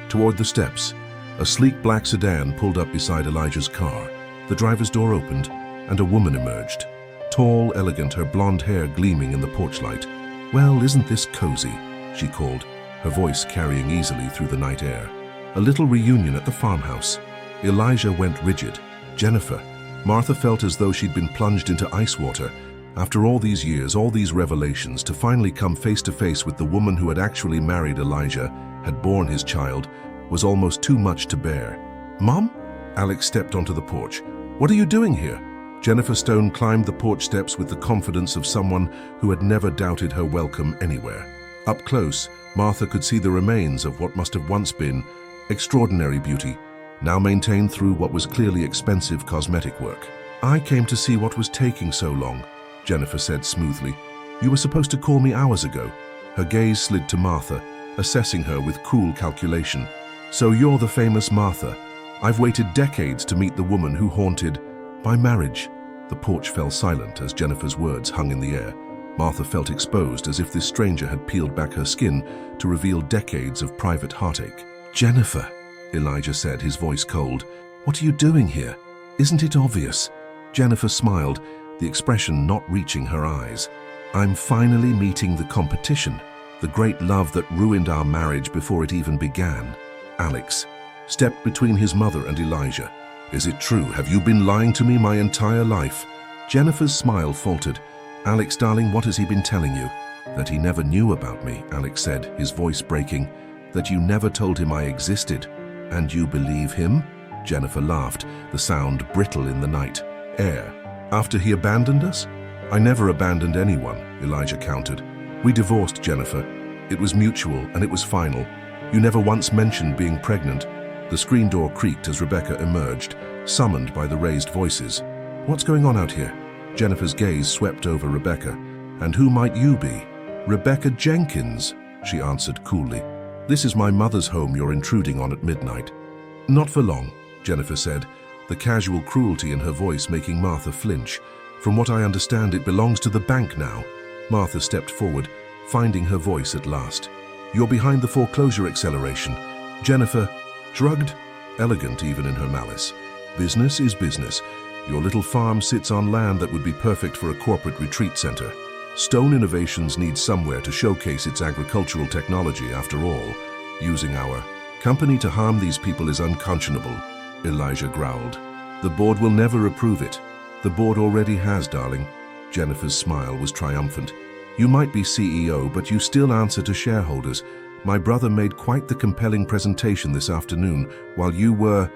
toward the steps, a sleek black sedan pulled up beside Elijah's car. The driver's door opened, and a woman emerged. Tall, elegant, her blonde hair gleaming in the porch light. Well, isn't this cozy? She called, her voice carrying easily through the night air. A little reunion at the farmhouse. Elijah went rigid. Jennifer. Martha felt as though she'd been plunged into ice water. After all these years, all these revelations, to finally come face to face with the woman who had actually married Elijah, had borne his child, was almost too much to bear. Mom? Alex stepped onto the porch. What are you doing here? Jennifer Stone climbed the porch steps with the confidence of someone who had never doubted her welcome anywhere. Up close, Martha could see the remains of what must have once been extraordinary beauty, now maintained through what was clearly expensive cosmetic work. I came to see what was taking so long, Jennifer said smoothly. You were supposed to call me hours ago. Her gaze slid to Martha, assessing her with cool calculation. So you're the famous Martha. I've waited decades to meet the woman who haunted my marriage. The porch fell silent as Jennifer's words hung in the air. Martha felt exposed, as if this stranger had peeled back her skin to reveal decades of private heartache. Jennifer, Elijah said, his voice cold. What are you doing here? Isn't it obvious? Jennifer smiled, the expression not reaching her eyes. I'm finally meeting the competition, the great love that ruined our marriage before it even began. Alex stepped between his mother and Elijah. Is it true? Have you been lying to me my entire life? Jennifer's smile faltered. Alex, darling, what has he been telling you? That he never knew about me, Alex said, his voice breaking. That you never told him I existed. And you believe him? Jennifer laughed, the sound brittle in the night air. After he abandoned us? I never abandoned anyone, Elijah countered. We divorced, Jennifer. It was mutual and it was final. You never once mentioned being pregnant. The screen door creaked as Rebecca emerged, summoned by the raised voices. What's going on out here? Jennifer's gaze swept over Rebecca. And who might you be? Rebecca Jenkins, she answered coolly. This is my mother's home you're intruding on at midnight. Not for long, Jennifer said, the casual cruelty in her voice making Martha flinch. From what I understand, it belongs to the bank now. Martha stepped forward, finding her voice at last. You're behind the foreclosure acceleration. Jennifer shrugged, elegant even in her malice. Business is business. Your little farm sits on land that would be perfect for a corporate retreat center. Stone Innovations needs somewhere to showcase its agricultural technology after all. Using our company to harm these people is unconscionable, Elijah growled. The board will never approve it. The board already has, darling. Jennifer's smile was triumphant. You might be CEO, but you still answer to shareholders. My brother made quite the compelling presentation this afternoon while you were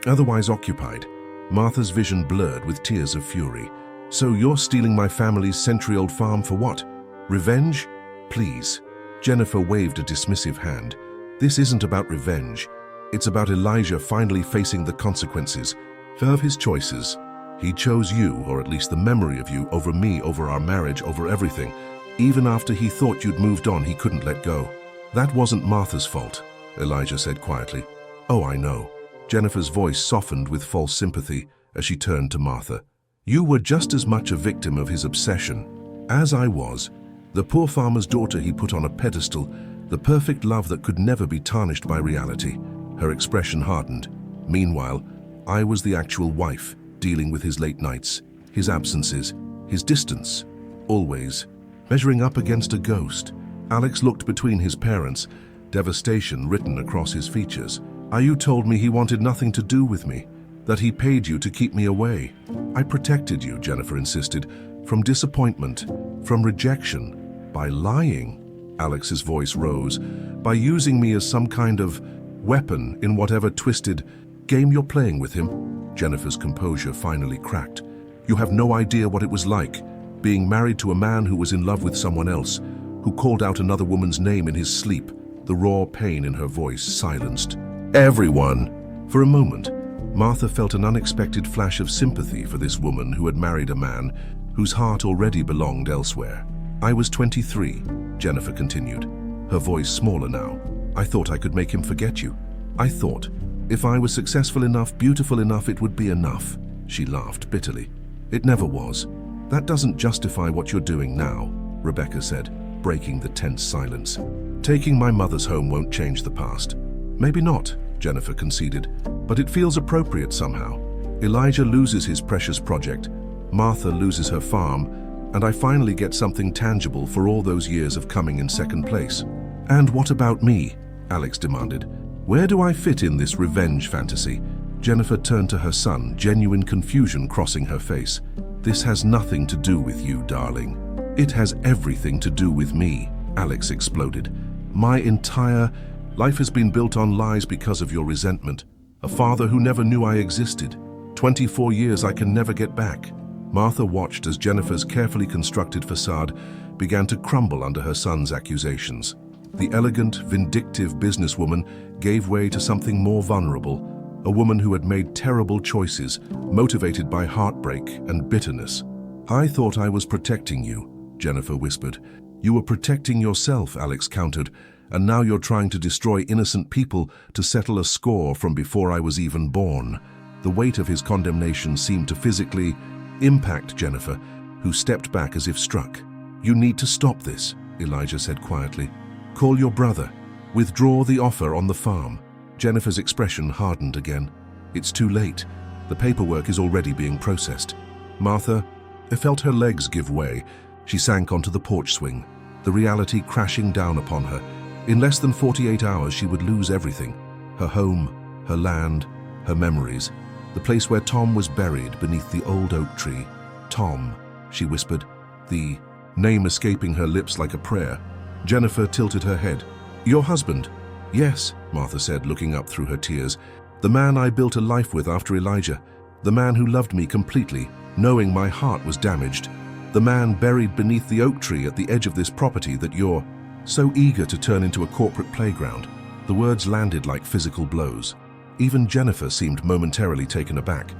otherwise occupied. Martha's vision blurred with tears of fury. So you're stealing my family's century-old farm for what? Revenge? Please. Jennifer waved a dismissive hand. This isn't about revenge. It's about Elijah finally facing the consequences of his choices. He chose you, or at least the memory of you, over me, over our marriage, over everything. Even after he thought you'd moved on, he couldn't let go. That wasn't Martha's fault, Elijah said quietly. Oh, I know. Jennifer's voice softened with false sympathy as she turned to Martha. You were just as much a victim of his obsession as I was. The poor farmer's daughter he put on a pedestal The perfect love that could never be tarnished by reality. Her expression hardened. Meanwhile, I was the actual wife, dealing with his late nights, his absences, his distance. Always. Measuring up against a ghost. Alex looked between his parents, devastation written across his features. You told me he wanted nothing to do with me, that he paid you to keep me away. I protected you, Jennifer insisted, from disappointment, from rejection, by lying. Alex's voice rose. By using me as some kind of weapon in whatever twisted game you're playing with him. Jennifer's composure finally cracked. You have no idea what it was like, being married to a man who was in love with someone else, who called out another woman's name in his sleep. The raw pain in her voice silenced everyone. For a moment, Martha felt an unexpected flash of sympathy for this woman who had married a man whose heart already belonged elsewhere. I was 23, Jennifer continued, her voice smaller now. I thought I could make him forget you. I thought, if I was successful enough, beautiful enough, it would be enough. She laughed bitterly. It never was. That doesn't justify what you're doing now, Rebecca said, breaking the tense silence. Taking my mother's home won't change the past. Maybe not, Jennifer conceded, but it feels appropriate somehow. Elijah loses his precious project, Martha loses her farm, and I finally get something tangible for all those years of coming in second place. And what about me? Alex demanded. Where do I fit in this revenge fantasy? Jennifer turned to her son, genuine confusion crossing her face. This has nothing to do with you, darling. It has everything to do with me, Alex exploded. My entire life has been built on lies because of your resentment. A father who never knew I existed. 24 years I can never get back. Martha watched as Jennifer's carefully constructed facade began to crumble under her son's accusations. The elegant, vindictive businesswoman gave way to something more vulnerable, a woman who had made terrible choices, motivated by heartbreak and bitterness. I thought I was protecting you, Jennifer whispered. You were protecting yourself, Alex countered, and now you're trying to destroy innocent people to settle a score from before I was even born. The weight of his condemnation seemed to physically impact Jennifer, who stepped back as if struck. You need to stop this, Elijah said quietly. Call your brother. Withdraw the offer on the farm. Jennifer's expression hardened again. It's too late. The paperwork is already being processed. Martha, I felt her legs give way. She sank onto the porch swing, the reality crashing down upon her. In less than 48 hours, she would lose everything. Her home, her land, her memories. The place where Tom was buried beneath the old oak tree. Tom, she whispered, the name escaping her lips like a prayer. Jennifer tilted her head. Your husband? Yes, Martha said, looking up through her tears. The man I built a life with after Elijah. The man who loved me completely, knowing my heart was damaged. The man buried beneath the oak tree at the edge of this property that you're so eager to turn into a corporate playground. The words landed like physical blows. Even Jennifer seemed momentarily taken aback.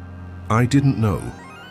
I didn't know,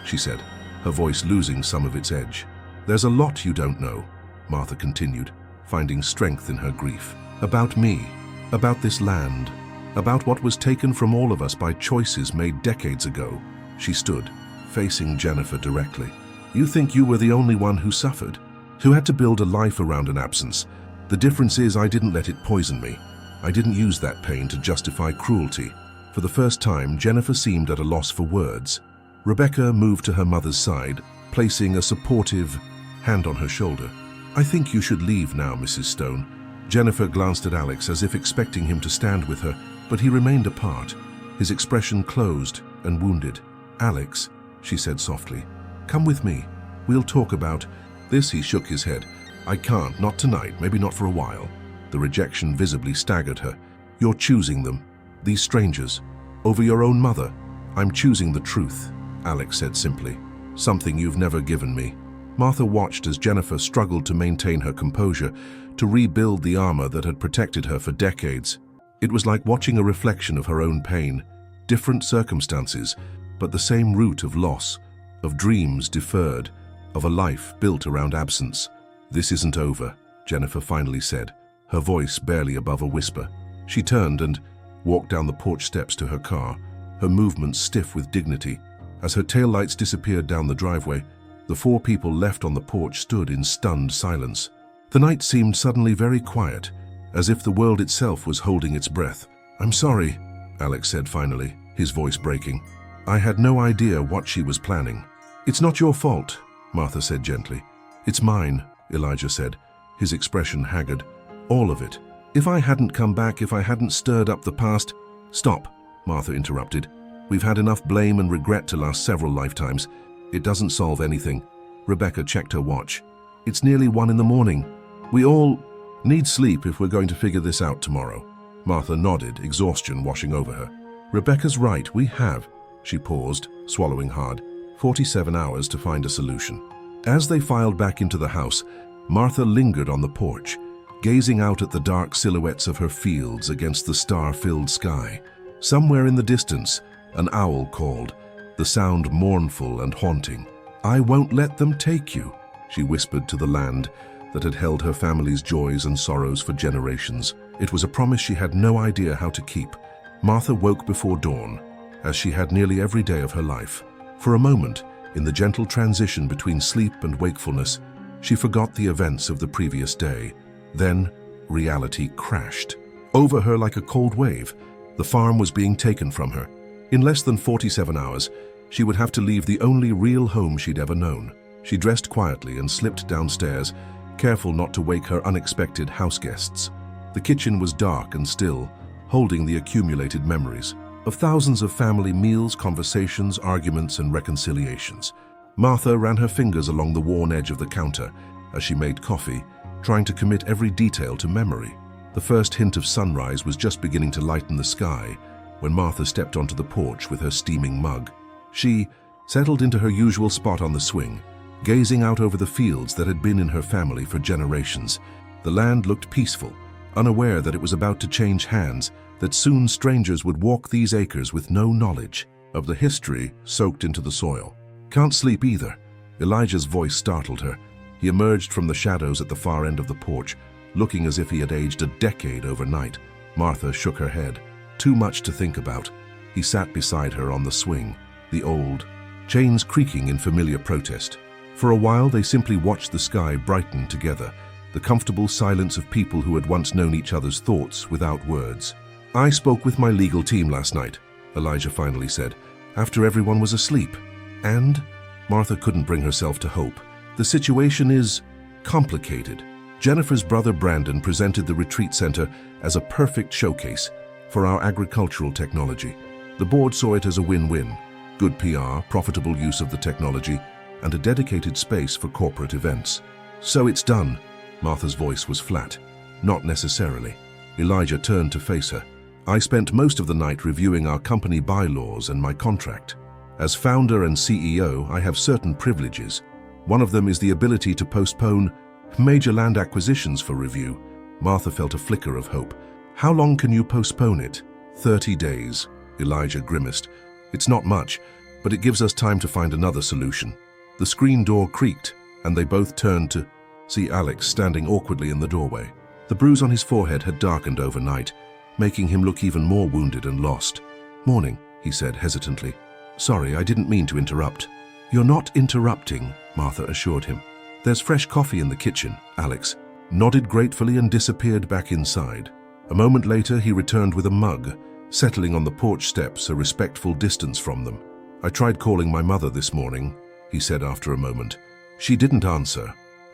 she said, her voice losing some of its edge. There's a lot you don't know, Martha continued, finding strength in her grief. About me, about this land, about what was taken from all of us by choices made decades ago. She stood, facing Jennifer directly. You think you were the only one who suffered, who had to build a life around an absence. The difference is I didn't let it poison me. I didn't use that pain to justify cruelty. For the first time, Jennifer seemed at a loss for words. Rebecca moved to her mother's side, placing a supportive hand on her shoulder. I think you should leave now, Mrs. Stone. Jennifer glanced at Alex as if expecting him to stand with her, but he remained apart, his expression closed and wounded. Alex, she said softly, come with me. We'll talk about this. He shook his head. I can't, not tonight, maybe not for a while. The rejection visibly staggered her. You're choosing them, these strangers, over your own mother. I'm choosing the truth, Alex said simply. Something you've never given me. Martha watched as Jennifer struggled to maintain her composure, to rebuild the armor that had protected her for decades. It was like watching a reflection of her own pain. Different circumstances, but the same root of loss, of dreams deferred, of a life built around absence. This isn't over, Jennifer finally said, her voice barely above a whisper. She turned and walked down the porch steps to her car, her movements stiff with dignity. As her taillights disappeared down the driveway, the four people left on the porch stood in stunned silence. The night seemed suddenly very quiet, as if the world itself was holding its breath. "I'm sorry," Alex said finally, his voice breaking. "I had no idea what she was planning." "It's not your fault," Martha said gently. "It's mine," Elijah said, his expression haggard. "All of it. If I hadn't come back, if I hadn't stirred up the past—" "Stop," Martha interrupted. "We've had enough blame and regret to last several lifetimes. It doesn't solve anything." Rebecca checked her watch. "It's nearly 1 in the morning. We all need sleep if we're going to figure this out tomorrow." Martha nodded, exhaustion washing over her. "Rebecca's right, we have." She paused, swallowing hard. 47 hours to find a solution. As they filed back into the house, Martha lingered on the porch, gazing out at the dark silhouettes of her fields against the star-filled sky. Somewhere in the distance, an owl called, the sound mournful and haunting. "I won't let them take you," she whispered to the land that had held her family's joys and sorrows for generations. It was a promise she had no idea how to keep. Martha woke before dawn, as she had nearly every day of her life. For a moment, in the gentle transition between sleep and wakefulness, she forgot the events of the previous day. Then, reality crashed. Over her like a cold wave, the farm was being taken from her. In less than 47 hours, she would have to leave the only real home she'd ever known. She dressed quietly and slipped downstairs, careful not to wake her unexpected house guests. The kitchen was dark and still, holding the accumulated memories of thousands of family meals, conversations, arguments, and reconciliations. Martha ran her fingers along the worn edge of the counter as she made coffee, trying to commit every detail to memory. The first hint of sunrise was just beginning to lighten the sky when Martha stepped onto the porch with her steaming mug. She settled into her usual spot on the swing, gazing out over the fields that had been in her family for generations. The land looked peaceful, unaware that it was about to change hands, that soon strangers would walk these acres with no knowledge of the history soaked into the soil. "Can't sleep either." Elijah's voice startled her. He emerged from the shadows at the far end of the porch, looking as if he had aged a decade overnight. Martha shook her head. Too much to think about. He sat beside her on the swing, the old chains creaking in familiar protest. For a while they simply watched the sky brighten together, the comfortable silence of people who had once known each other's thoughts without words. "I spoke with my legal team last night," Elijah finally said, "after everyone was asleep. And?" Martha couldn't bring herself to hope. "The situation is complicated." Jennifer's brother Brandon presented the retreat center as a perfect showcase for our agricultural technology. The board saw it as a win-win: good PR, profitable use of the technology, and a dedicated space for corporate events. "So it's done." Martha's voice was flat. "Not necessarily." Elijah turned to face her. "I spent most of the night reviewing our company bylaws and my contract. As founder and CEO, I have certain privileges. One of them is the ability to postpone major land acquisitions for review." Martha felt a flicker of hope. "How long can you postpone it?" 30 days, Elijah grimaced. "It's not much, but it gives us time to find another solution." The screen door creaked, and they both turned to see Alex standing awkwardly in the doorway. The bruise on his forehead had darkened overnight, making him look even more wounded and lost. "Morning," he said hesitantly. "Sorry, I didn't mean to interrupt." "You're not interrupting," Martha assured him. "There's fresh coffee in the kitchen." Alex nodded gratefully and disappeared back inside. A moment later, he returned with a mug, settling on the porch steps a respectful distance from them. "I tried calling my mother this morning," he said after a moment. "She didn't answer."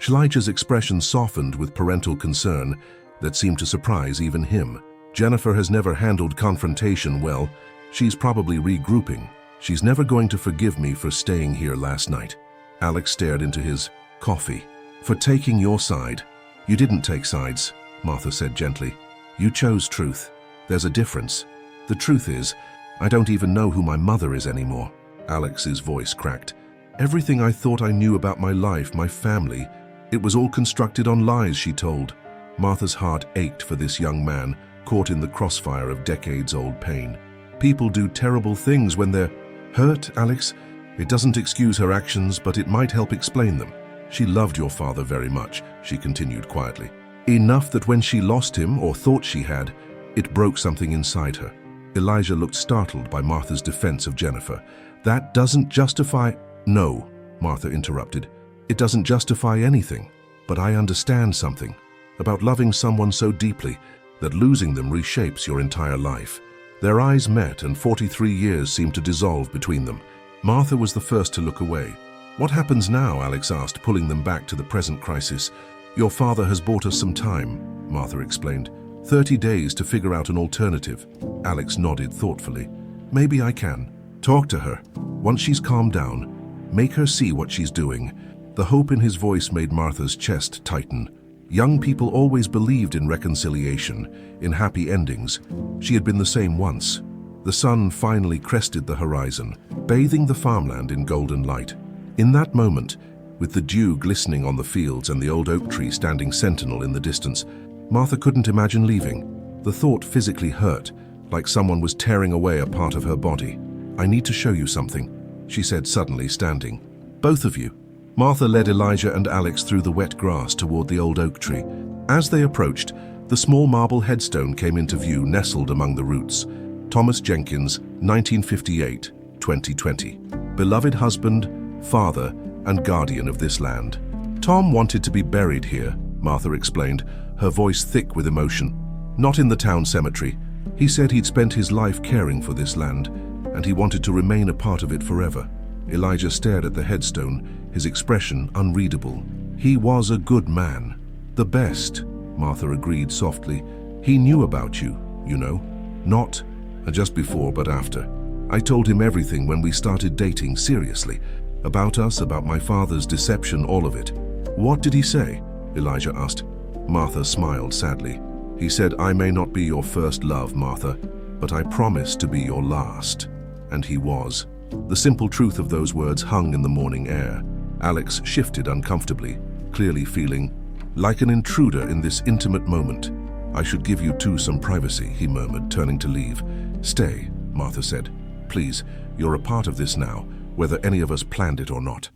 Elijah's expression softened with parental concern that seemed to surprise even him. "Jennifer has never handled confrontation well. She's probably regrouping. She's never going to forgive me for staying here last night." Alex stared into his coffee. "For taking your side." "You didn't take sides," Martha said gently. "You chose truth. There's a difference. The truth is, I don't even know who my mother is anymore." Alex's voice cracked. "Everything I thought I knew about my life, my family, it was all constructed on lies she told." Martha's heart ached for this young man, caught in the crossfire of decades-old pain. "People do terrible things when they're hurt, Alex. It doesn't excuse her actions, but it might help explain them. She loved your father very much," she continued quietly. "Enough that when she lost him, or thought she had, it broke something inside her." Elijah looked startled by Martha's defense of Jennifer. "That doesn't justify—" "No," Martha interrupted. "It doesn't justify anything. But I understand something." about loving someone so deeply that losing them reshapes your entire life. Their eyes met and 43 years seemed to dissolve between them. Martha was the first to look away. "What happens now?" Alex asked, pulling them back to the present crisis. "Your father has bought us some time," Martha explained. 30 days to figure out an alternative." Alex nodded thoughtfully. "Maybe I can. Talk to her. Once she's calmed down, make her see what she's doing." The hope in his voice made Martha's chest tighten. Young people always believed in reconciliation, in happy endings. She had been the same once. The sun finally crested the horizon, bathing the farmland in golden light. In that moment, with the dew glistening on the fields and the old oak tree standing sentinel in the distance, Martha couldn't imagine leaving. The thought physically hurt, like someone was tearing away a part of her body. "I need to show you something," she said suddenly, standing. "Both of you." Martha led Elijah and Alex through the wet grass toward the old oak tree. As they approached, the small marble headstone came into view, nestled among the roots. Thomas Jenkins, 1958, 2020. Beloved husband, father, and guardian of this land. "Tom wanted to be buried here," Martha explained, her voice thick with emotion. "Not in the town cemetery. He said he'd spent his life caring for this land, and he wanted to remain a part of it forever." Elijah stared at the headstone, his expression unreadable. "He was a good man. The best," Martha agreed softly. "He knew about you, you know. Not just before, but after. I told him everything when we started dating, seriously. About us, about my father's deception, all of it." "What did he say?" Elijah asked. Martha smiled sadly. "He said, 'I may not be your first love, Martha, but I promise to be your last.' And he was." The simple truth of those words hung in the morning air. Alex shifted uncomfortably, clearly feeling like an intruder in this intimate moment. "I should give you two some privacy," he murmured, turning to leave. "Stay," Martha said. "Please, you're a part of this now, whether any of us planned it or not."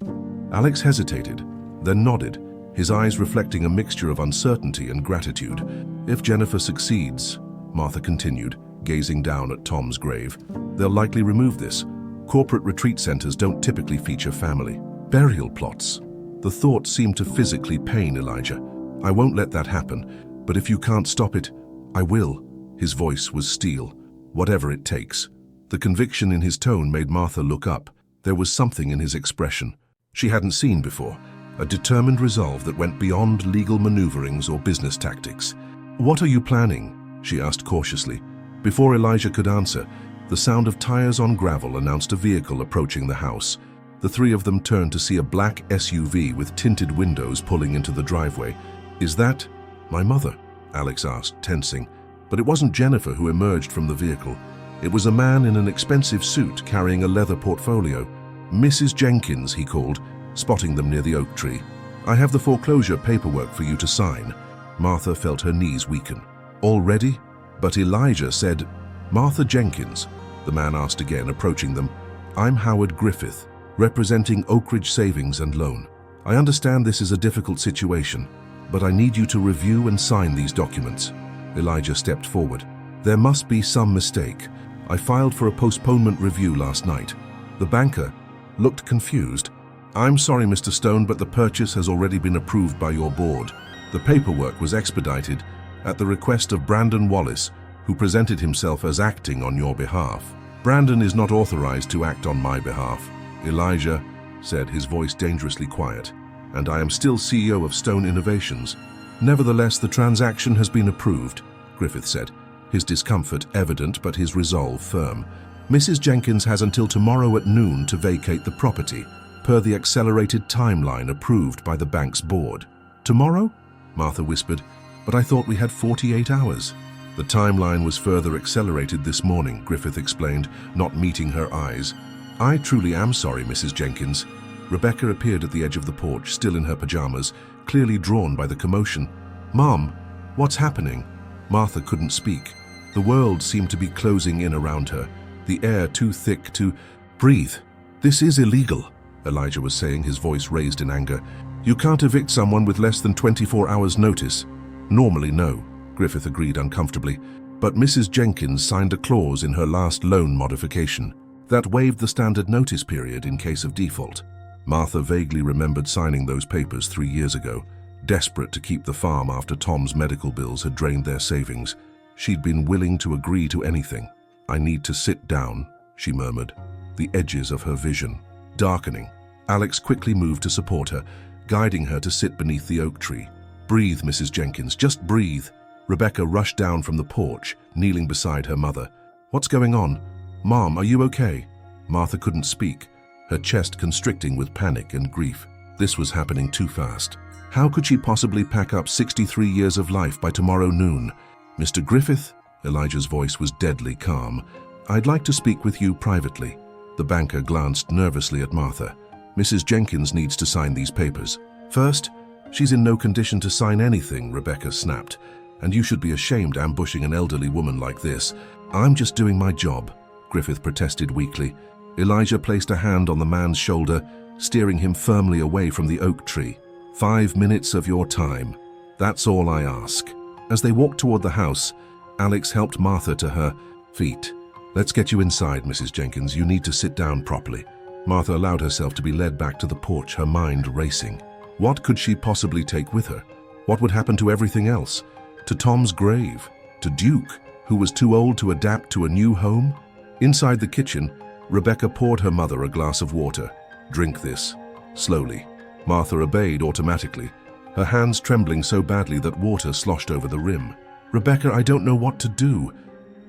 Alex hesitated, then nodded, his eyes reflecting a mixture of uncertainty and gratitude. "If Jennifer succeeds," Martha continued, gazing down at Tom's grave, "they'll likely remove this. Corporate retreat centers don't typically feature family. Burial plots." The thought seemed to physically pain Elijah. "I won't let that happen, but if you can't stop it, I will." His voice was steel. "Whatever it takes." The conviction in his tone made Martha look up. There was something in his expression she hadn't seen before, a determined resolve that went beyond legal maneuverings or business tactics. "What are you planning?" she asked cautiously. Before Elijah could answer, the sound of tires on gravel announced a vehicle approaching the house. The three of them turned to see a black SUV with tinted windows pulling into the driveway. "Is that my mother?" Alex asked, tensing. But it wasn't Jennifer who emerged from the vehicle. It was a man in an expensive suit carrying a leather portfolio. "Mrs. Jenkins," he called, spotting them near the oak tree. "I have the foreclosure paperwork for you to sign." Martha felt her knees weaken. "Already?" But Elijah said, "Martha Jenkins," the man asked again, approaching them. "I'm Howard Griffith, representing Oak Ridge Savings and Loan. I understand this is a difficult situation, but I need you to review and sign these documents." Elijah stepped forward. "There must be some mistake. I filed for a postponement review last night." The banker looked confused. "I'm sorry, Mr. Stone, but the purchase has already been approved by your board." The paperwork was expedited at the request of Brandon Wallace, who presented himself as acting on your behalf. "Brandon is not authorized to act on my behalf," Elijah said, his voice dangerously quiet. "And I am still CEO of Stone Innovations." "Nevertheless, the transaction has been approved," Griffith said, his discomfort evident but his resolve firm. "Mrs. Jenkins has until tomorrow at noon to vacate the property, per the accelerated timeline approved by the bank's board." "Tomorrow?" Martha whispered. "But I thought we had 48 hours. The timeline was further accelerated this morning, Griffith explained, not meeting her eyes. "I truly am sorry, Mrs. Jenkins." Rebecca appeared at the edge of the porch, still in her pajamas, clearly drawn by the commotion. "Mom, what's happening?" Martha couldn't speak. The world seemed to be closing in around her, the air too thick to breathe. "This is illegal," Elijah was saying, his voice raised in anger. "You can't evict someone with less than 24 hours' notice." "Normally, no," Griffith agreed uncomfortably. "But Mrs. Jenkins signed a clause in her last loan modification that waived the standard notice period in case of default." Martha vaguely remembered signing those papers 3 years ago. Desperate to keep the farm after Tom's medical bills had drained their savings, she'd been willing to agree to anything. "I need to sit down," she murmured, the edges of her vision darkening. Alex quickly moved to support her, guiding her to sit beneath the oak tree. "Breathe, Mrs. Jenkins, just breathe." Rebecca rushed down from the porch, kneeling beside her mother. "What's going on? Mom, are you okay?" Martha couldn't speak, her chest constricting with panic and grief. This was happening too fast. How could she possibly pack up 63 years of life by tomorrow noon? "Mr. Griffith," Elijah's voice was deadly calm, "I'd like to speak with you privately." The banker glanced nervously at Martha. "Mrs. Jenkins needs to sign these papers." "First, she's in no condition to sign anything," Rebecca snapped. "And you should be ashamed ambushing an elderly woman like this." "I'm just doing my job," Griffith protested weakly. Elijah placed a hand on the man's shoulder, steering him firmly away from the oak tree. "5 minutes of your time. That's all I ask." As they walked toward the house, Alex helped Martha to her feet. "Let's get you inside, Mrs. Jenkins. You need to sit down properly." Martha allowed herself to be led back to the porch, her mind racing. What could she possibly take with her? What would happen to everything else? To Tom's grave? To Duke, who was too old to adapt to a new home? Inside the kitchen, Rebecca poured her mother a glass of water. "Drink this." Slowly. Martha obeyed automatically, her hands trembling so badly that water sloshed over the rim. "Rebecca, I don't know what to do."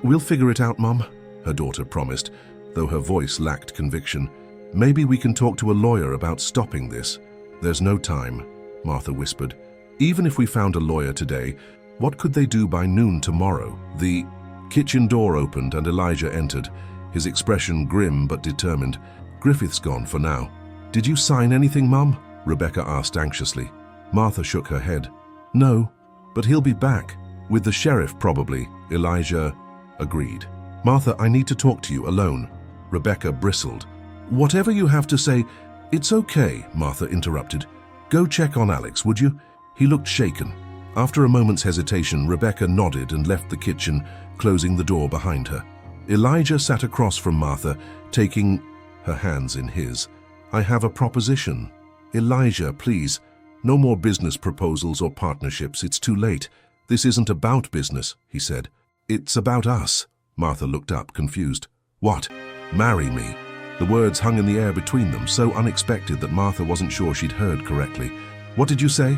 "We'll figure it out, Mom," her daughter promised, though her voice lacked conviction. "Maybe we can talk to a lawyer about stopping this." "There's no time," Martha whispered. "Even if we found a lawyer today, what could they do by noon tomorrow?" The kitchen door opened and Elijah entered, his expression grim but determined. "Griffith's gone for now." "Did you sign anything, Mum?" Rebecca asked anxiously. Martha shook her head. "No, but he'll be back. With the sheriff, probably," Elijah agreed. "Martha, I need to talk to you alone." Rebecca bristled. "Whatever you have to say." "It's okay," Martha interrupted. "Go check on Alex, would you?" He looked shaken. After a moment's hesitation, Rebecca nodded and left the kitchen, closing the door behind her. Elijah sat across from Martha, taking her hands in his. "I have a proposition." "Elijah, please. No more business proposals or partnerships. It's too late. This isn't about business," he said. "It's about us." Martha looked up, confused. "What?" "Marry me." The words hung in the air between them, so unexpected that Martha wasn't sure she'd heard correctly. "What did you say?"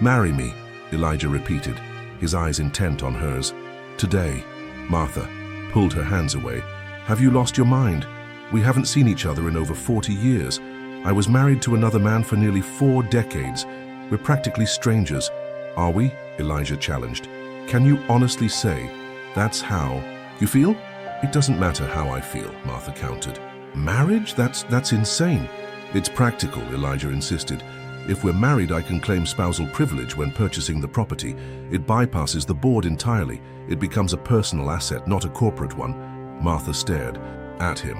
"Marry me," Elijah repeated, his eyes intent on hers. "Today." Martha pulled her hands away. "Have you lost your mind? We haven't seen each other in over 40 years. I was married to another man for nearly 4 decades. We're practically strangers." "Are we?" Elijah challenged. "Can you honestly say that's how you feel?" "It doesn't matter how I feel," Martha countered. "Marriage? That's insane." "It's practical," Elijah insisted. "If we're married, I can claim spousal privilege when purchasing the property. It bypasses the board entirely. It becomes a personal asset, not a corporate one." Martha stared at him.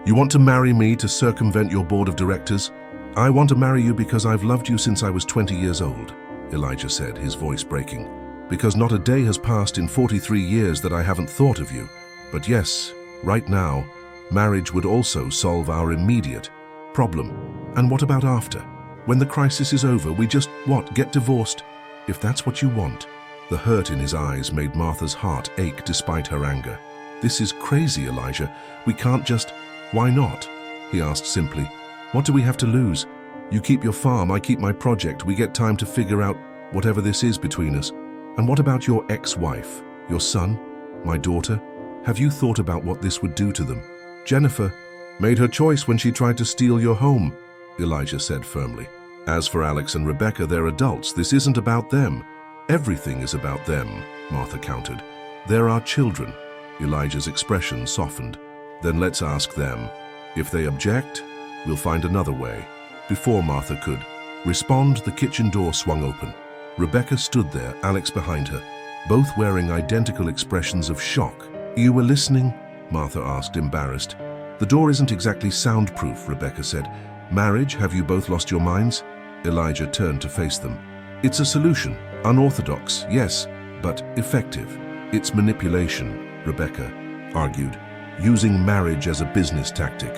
"You want to marry me to circumvent your board of directors?" "I want to marry you because I've loved you since I was 20 years old," Elijah said, his voice breaking. "Because not a day has passed in 43 years that I haven't thought of you. But yes, right now, marriage would also solve our immediate problem. And what about after? When the crisis is over, we just, get divorced? If that's what you want." The hurt in his eyes made Martha's heart ache despite her anger. "This is crazy, Elijah. We can't just..." "Why not?" he asked simply. "What do we have to lose? You keep your farm, I keep my project. We get time to figure out whatever this is between us. And what about your ex-wife, your son, my daughter? Have you thought about what this would do to them?" "Jennifer made her choice when she tried to steal your home," Elijah said firmly. "As for Alex and Rebecca, they're adults. This isn't about them." "Everything is about them," Martha countered. "They're our children." Elijah's expression softened. "Then let's ask them. If they object, we'll find another way." Before Martha could respond, the kitchen door swung open. Rebecca stood there, Alex behind her, both wearing identical expressions of shock. "You were listening?" Martha asked, embarrassed. "The door isn't exactly soundproof," Rebecca said. "Marriage, have you both lost your minds?" Elijah turned to face them. "It's a solution. Unorthodox, yes, but effective. It's manipulation," Rebecca argued, "using marriage as a business tactic."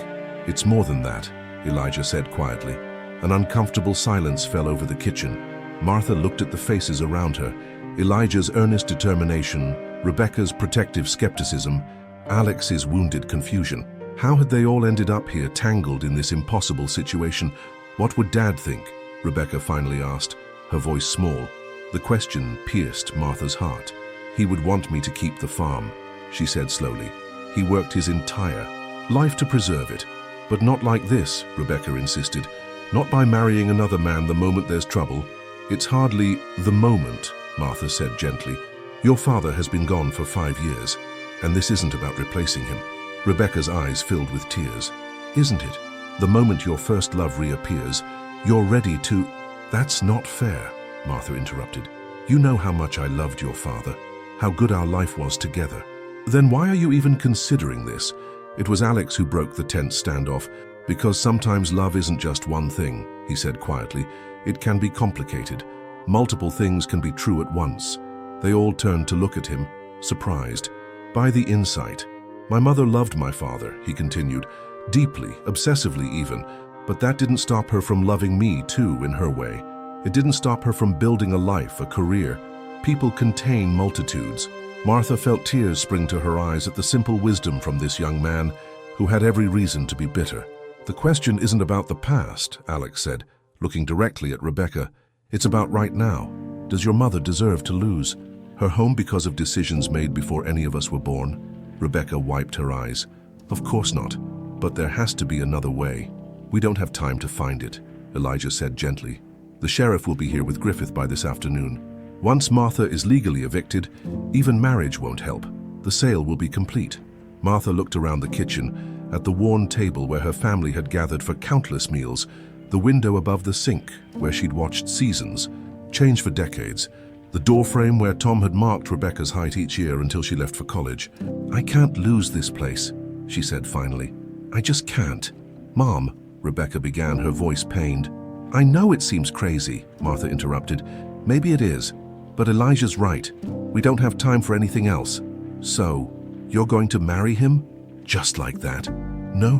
"It's more than that," Elijah said quietly. An uncomfortable silence fell over the kitchen. Martha looked at the faces around her. Elijah's earnest determination, Rebecca's protective skepticism, Alex's wounded confusion. How had they all ended up here, tangled in this impossible situation? What would Dad think? Rebecca finally asked, her voice small. The question pierced Martha's heart. He would want me to keep the farm, she said slowly. He worked his entire life to preserve it. But not like this, Rebecca insisted. Not by marrying another man the moment there's trouble. It's hardly the moment, Martha said gently. Your father has been gone for 5 years, and this isn't about replacing him. Rebecca's eyes filled with tears. Isn't it? The moment your first love reappears, you're ready to... That's not fair, Martha interrupted. You know how much I loved your father, how good our life was together. Then why are you even considering this? It was Alex who broke the tense standoff. Because sometimes love isn't just one thing, he said quietly. It can be complicated. Multiple things can be true at once. They all turned to look at him, surprised by the insight. My mother loved my father, he continued, deeply, obsessively even, but that didn't stop her from loving me too in her way. It didn't stop her from building a life, a career. People contain multitudes. Martha felt tears spring to her eyes at the simple wisdom from this young man who had every reason to be bitter. The question isn't about the past, Alex said, looking directly at Rebecca. It's about right now. Does your mother deserve to lose her home because of decisions made before any of us were born? Rebecca wiped her eyes. Of course not, but there has to be another way. We don't have time to find it, Elijah said gently. The sheriff will be here with Griffith by this afternoon. Once Martha is legally evicted, even marriage won't help. The sale will be complete. Martha looked around the kitchen, at the worn table where her family had gathered for countless meals, the window above the sink where she'd watched seasons change for decades, the doorframe where Tom had marked Rebecca's height each year until she left for college. I can't lose this place, she said finally. I just can't. Mom, Rebecca began, her voice pained. I know it seems crazy, Martha interrupted. Maybe it is, but Elijah's right. We don't have time for anything else. So, you're going to marry him? Just like that? No,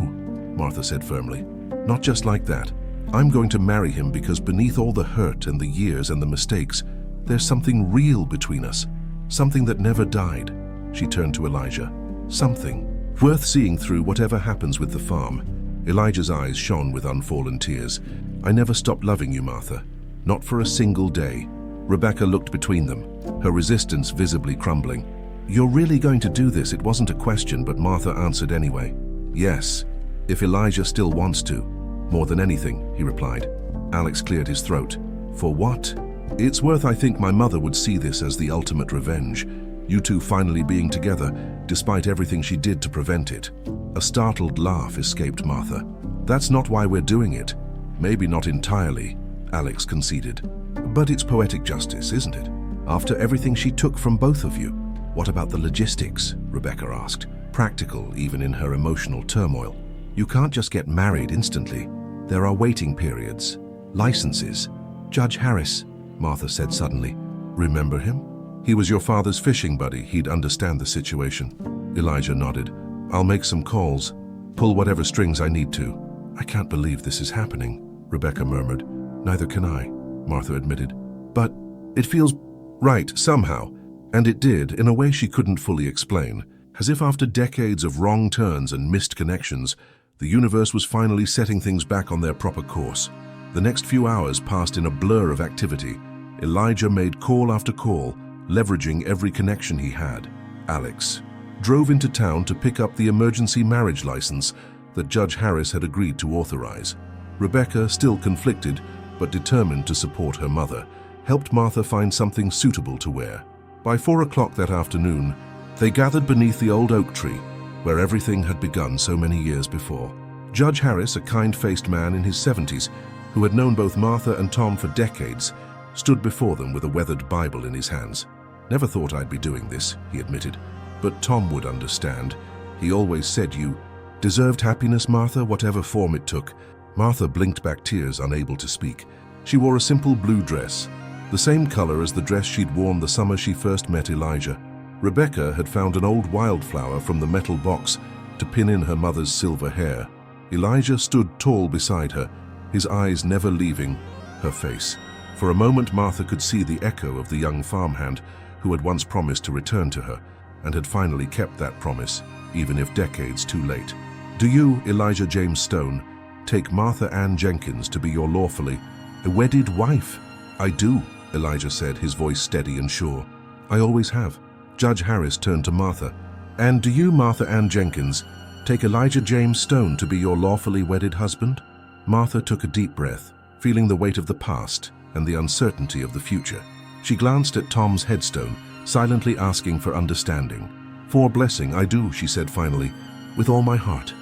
Martha said firmly. Not just like that. I'm going to marry him because beneath all the hurt and the years and the mistakes, there's something real between us. Something that never died. She turned to Elijah. Something worth seeing through whatever happens with the farm. Elijah's eyes shone with unfallen tears. I never stopped loving you, Martha. Not for a single day. Rebecca looked between them, her resistance visibly crumbling. You're really going to do this? It wasn't a question, but Martha answered anyway. Yes, if Elijah still wants to. More than anything, he replied. Alex cleared his throat. For what? It's worth. I think my mother would see this as the ultimate revenge. You two finally being together, despite everything she did to prevent it. A startled laugh escaped Martha. That's not why we're doing it. Maybe not entirely, Alex conceded. But it's poetic justice, isn't it? After everything she took from both of you. What about the logistics? Rebecca asked, practical even in her emotional turmoil. You can't just get married instantly. There are waiting periods, licenses. Judge Harris, Martha said suddenly. Remember him? He was your father's fishing buddy. He'd understand the situation. Elijah nodded. I'll make some calls, pull whatever strings I need to. I can't believe this is happening, Rebecca murmured. Neither can I, Martha admitted. But it feels right somehow. And it did, in a way she couldn't fully explain, as if after decades of wrong turns and missed connections, the universe was finally setting things back on their proper course. The next few hours passed in a blur of activity. Elijah made call after call, leveraging every connection he had. Alex drove into town to pick up the emergency marriage license that Judge Harris had agreed to authorize. Rebecca, still conflicted, but determined to support her mother, helped Martha find something suitable to wear. By 4 o'clock that afternoon, they gathered beneath the old oak tree, where everything had begun so many years before. Judge Harris, a kind-faced man in his 70s, who had known both Martha and Tom for decades, stood before them with a weathered Bible in his hands. Never thought I'd be doing this, he admitted, but Tom would understand. He always said you deserved happiness, Martha, whatever form it took. Martha blinked back tears, unable to speak. She wore a simple blue dress, the same color as the dress she'd worn the summer she first met Elijah. Rebecca had found an old wildflower from the metal box to pin in her mother's silver hair. Elijah stood tall beside her, his eyes never leaving her face. For a moment, Martha could see the echo of the young farmhand who had once promised to return to her and had finally kept that promise, even if decades too late. Do you, Elijah James Stone, take Martha Ann Jenkins to be your lawfully wedded wife? I do, Elijah said, his voice steady and sure. I always have. Judge Harris turned to Martha. And do you, Martha Ann Jenkins, take Elijah James Stone to be your lawfully wedded husband? Martha took a deep breath, feeling the weight of the past and the uncertainty of the future. She glanced at Tom's headstone, silently asking for understanding. For blessing, I do, she said finally, with all my heart.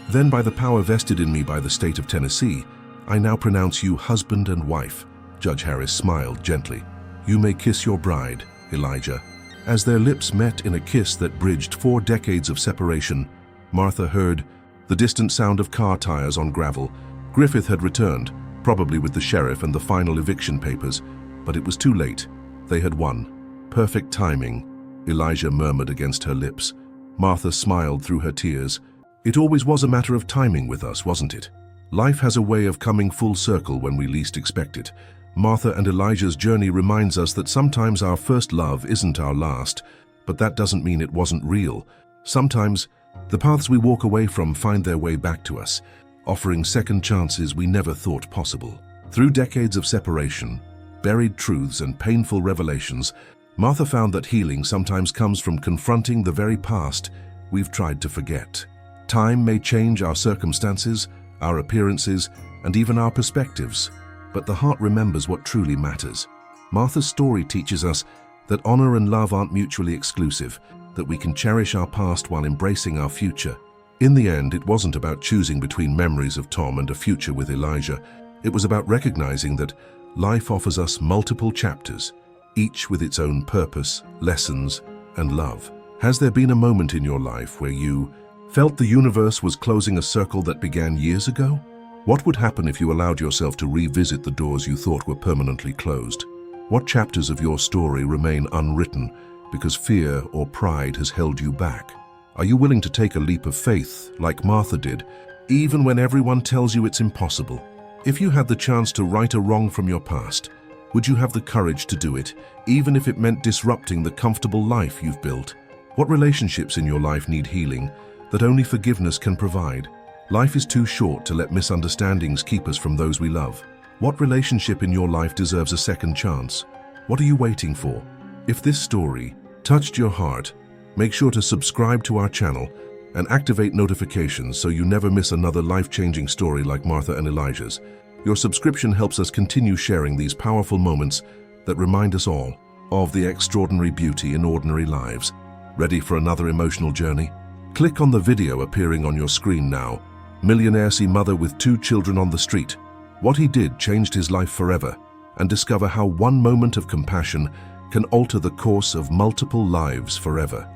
Then by the power vested in me by the state of Tennessee, I now pronounce you husband and wife. Judge Harris smiled gently. You may kiss your bride, Elijah. As their lips met in a kiss that bridged 4 decades of separation, Martha heard the distant sound of car tires on gravel. Griffith had returned, probably with the sheriff and the final eviction papers, but it was too late. They had won. Perfect timing, Elijah murmured against her lips. Martha smiled through her tears. It always was a matter of timing with us, wasn't it? Life has a way of coming full circle when we least expect it. Martha and Elijah's journey reminds us that sometimes our first love isn't our last, but that doesn't mean it wasn't real. Sometimes, the paths we walk away from find their way back to us, offering second chances we never thought possible. Through decades of separation, buried truths and painful revelations, Martha found that healing sometimes comes from confronting the very past we've tried to forget. Time may change our circumstances, our appearances, and even our perspectives, but the heart remembers what truly matters. Martha's story teaches us that honor and love aren't mutually exclusive, that we can cherish our past while embracing our future. In the end, it wasn't about choosing between memories of Tom and a future with Elijah. It was about recognizing that life offers us multiple chapters, each with its own purpose, lessons, and love. Has there been a moment in your life where you felt the universe was closing a circle that began years ago? What would happen if you allowed yourself to revisit the doors you thought were permanently closed? What chapters of your story remain unwritten because fear or pride has held you back? Are you willing to take a leap of faith, like Martha did, even when everyone tells you it's impossible? If you had the chance to right a wrong from your past, would you have the courage to do it, even if it meant disrupting the comfortable life you've built? What relationships in your life need healing that only forgiveness can provide? Life is too short to let misunderstandings keep us from those we love. What relationship in your life deserves a second chance? What are you waiting for? If this story touched your heart, make sure to subscribe to our channel and activate notifications so you never miss another life-changing story like Martha and Elijah's. Your subscription helps us continue sharing these powerful moments that remind us all of the extraordinary beauty in ordinary lives. Ready for another emotional journey? Click on the video appearing on your screen now. Millionaire see mother with 2 children on the street. What he did changed his life forever, and discover how one moment of compassion can alter the course of multiple lives forever.